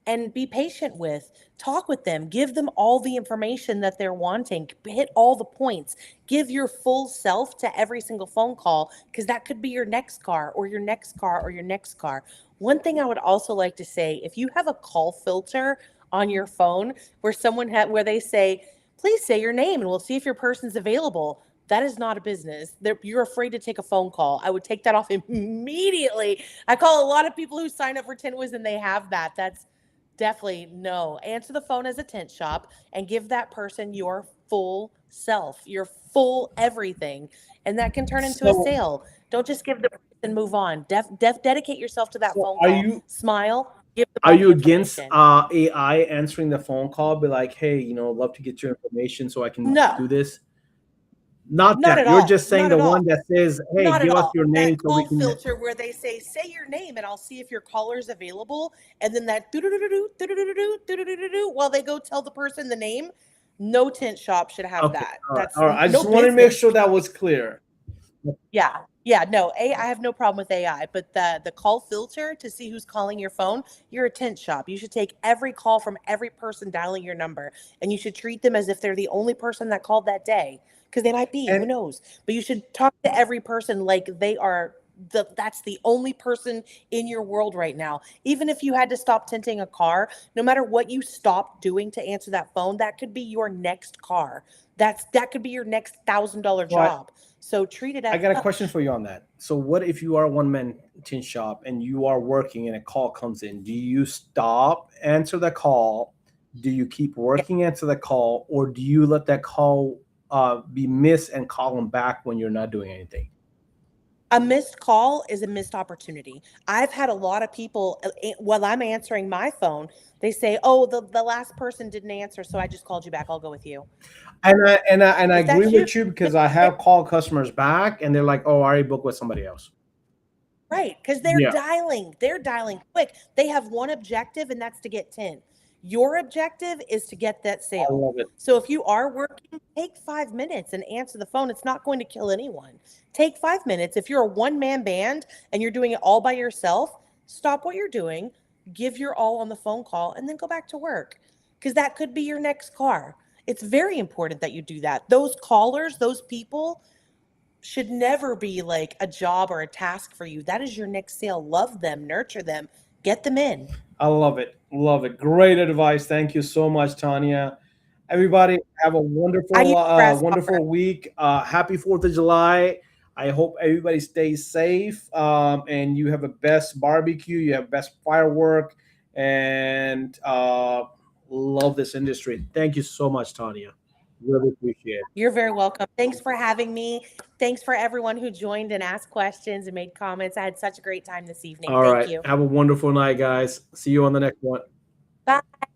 and be patient with. Talk with them, give them all the information that they're wanting, hit all the points, give your full self to every single phone call because that could be your next car or your next car or your next car. One thing I would also like to say, if you have a call filter on your phone where where they say, please say your name and we'll see if your person's available. That is not a business. You're afraid to take a phone call. I would take that off immediately. I call a lot of people who sign up for TintWiz and they have that. That's definitely no. Answer the phone as a tint shop and give that person your full self, your full everything. And that can turn into a So, sale. Don't just give the person and move on. Dedicate yourself to that so phone are call. you Smile. Give them are all you the against information. AI answering the phone call? Be like, hey, love to get your information so I can No, do this. Not not that at you're all. just saying Not the at all. one that says, hey, Not at give us all. your name That so we call can. filter where they say your name and I'll see if your caller's available. And then that do while they go tell the person the name. No tint shop should have Okay, that. all right, That's all right. I no just want to make business. sure that was clear. Yeah. Yeah. No, I have no problem with AI, but the call filter to see who's calling your phone, you're a tint shop. You should take every call from every person dialing your number and you should treat them as if they're the only person that called that day. Because they might be, who And knows? But you should talk to every person like they are that's the only person in your world right now. Even if you had to stop tinting a car, no matter what you stopped doing to answer that phone, that could be your next car. That could be your next $1,000 so job. So treat it I as got a question such. for you on that. So what if you are a one-man tint shop and you are working and a call comes in? Do you stop, answer the call? Do you keep Yeah. working, answer the call, or do you let that call be missed and call them back when you're not doing anything? A missed call is a missed opportunity. I've had a lot of people, while I'm answering my phone, they say, oh, the last person didn't answer, so I just called you back. I'll go with you. And I If agree that's you, with you because I have called customers back and they're like, "Oh, I already booked with somebody else." right, because Yeah, they're dialing quick. They have one objective, and that's to get 10. Your objective is to get that I sale. love it. So if you are working, take 5 minutes and answer the phone. It's not going to kill anyone. Take 5 minutes. If you're a one-man band and you're doing it all by yourself, stop what you're doing, give your all on the phone call, and then go back to work. Because that could be your next car. It's very important that you do that. Those callers, those people, should never be like a job or a task for you. That is your next sale. Love them, nurture them, get them in. I love it. Love it. Great advice. Thank you so much, Tonya. Everybody, have a I wonderful, use Grasshopper. wonderful week. Happy 4th of July. I hope everybody stays safe and you have a best barbecue, you have best firework, and love this industry. Thank you so much, Tonya. Really appreciate it. You're very welcome. Thanks for having me. Thanks for everyone who joined and asked questions and made comments. I had such a great time this evening. All Thank right. you. Have a wonderful night, guys. See you on the next one. Bye. Bye.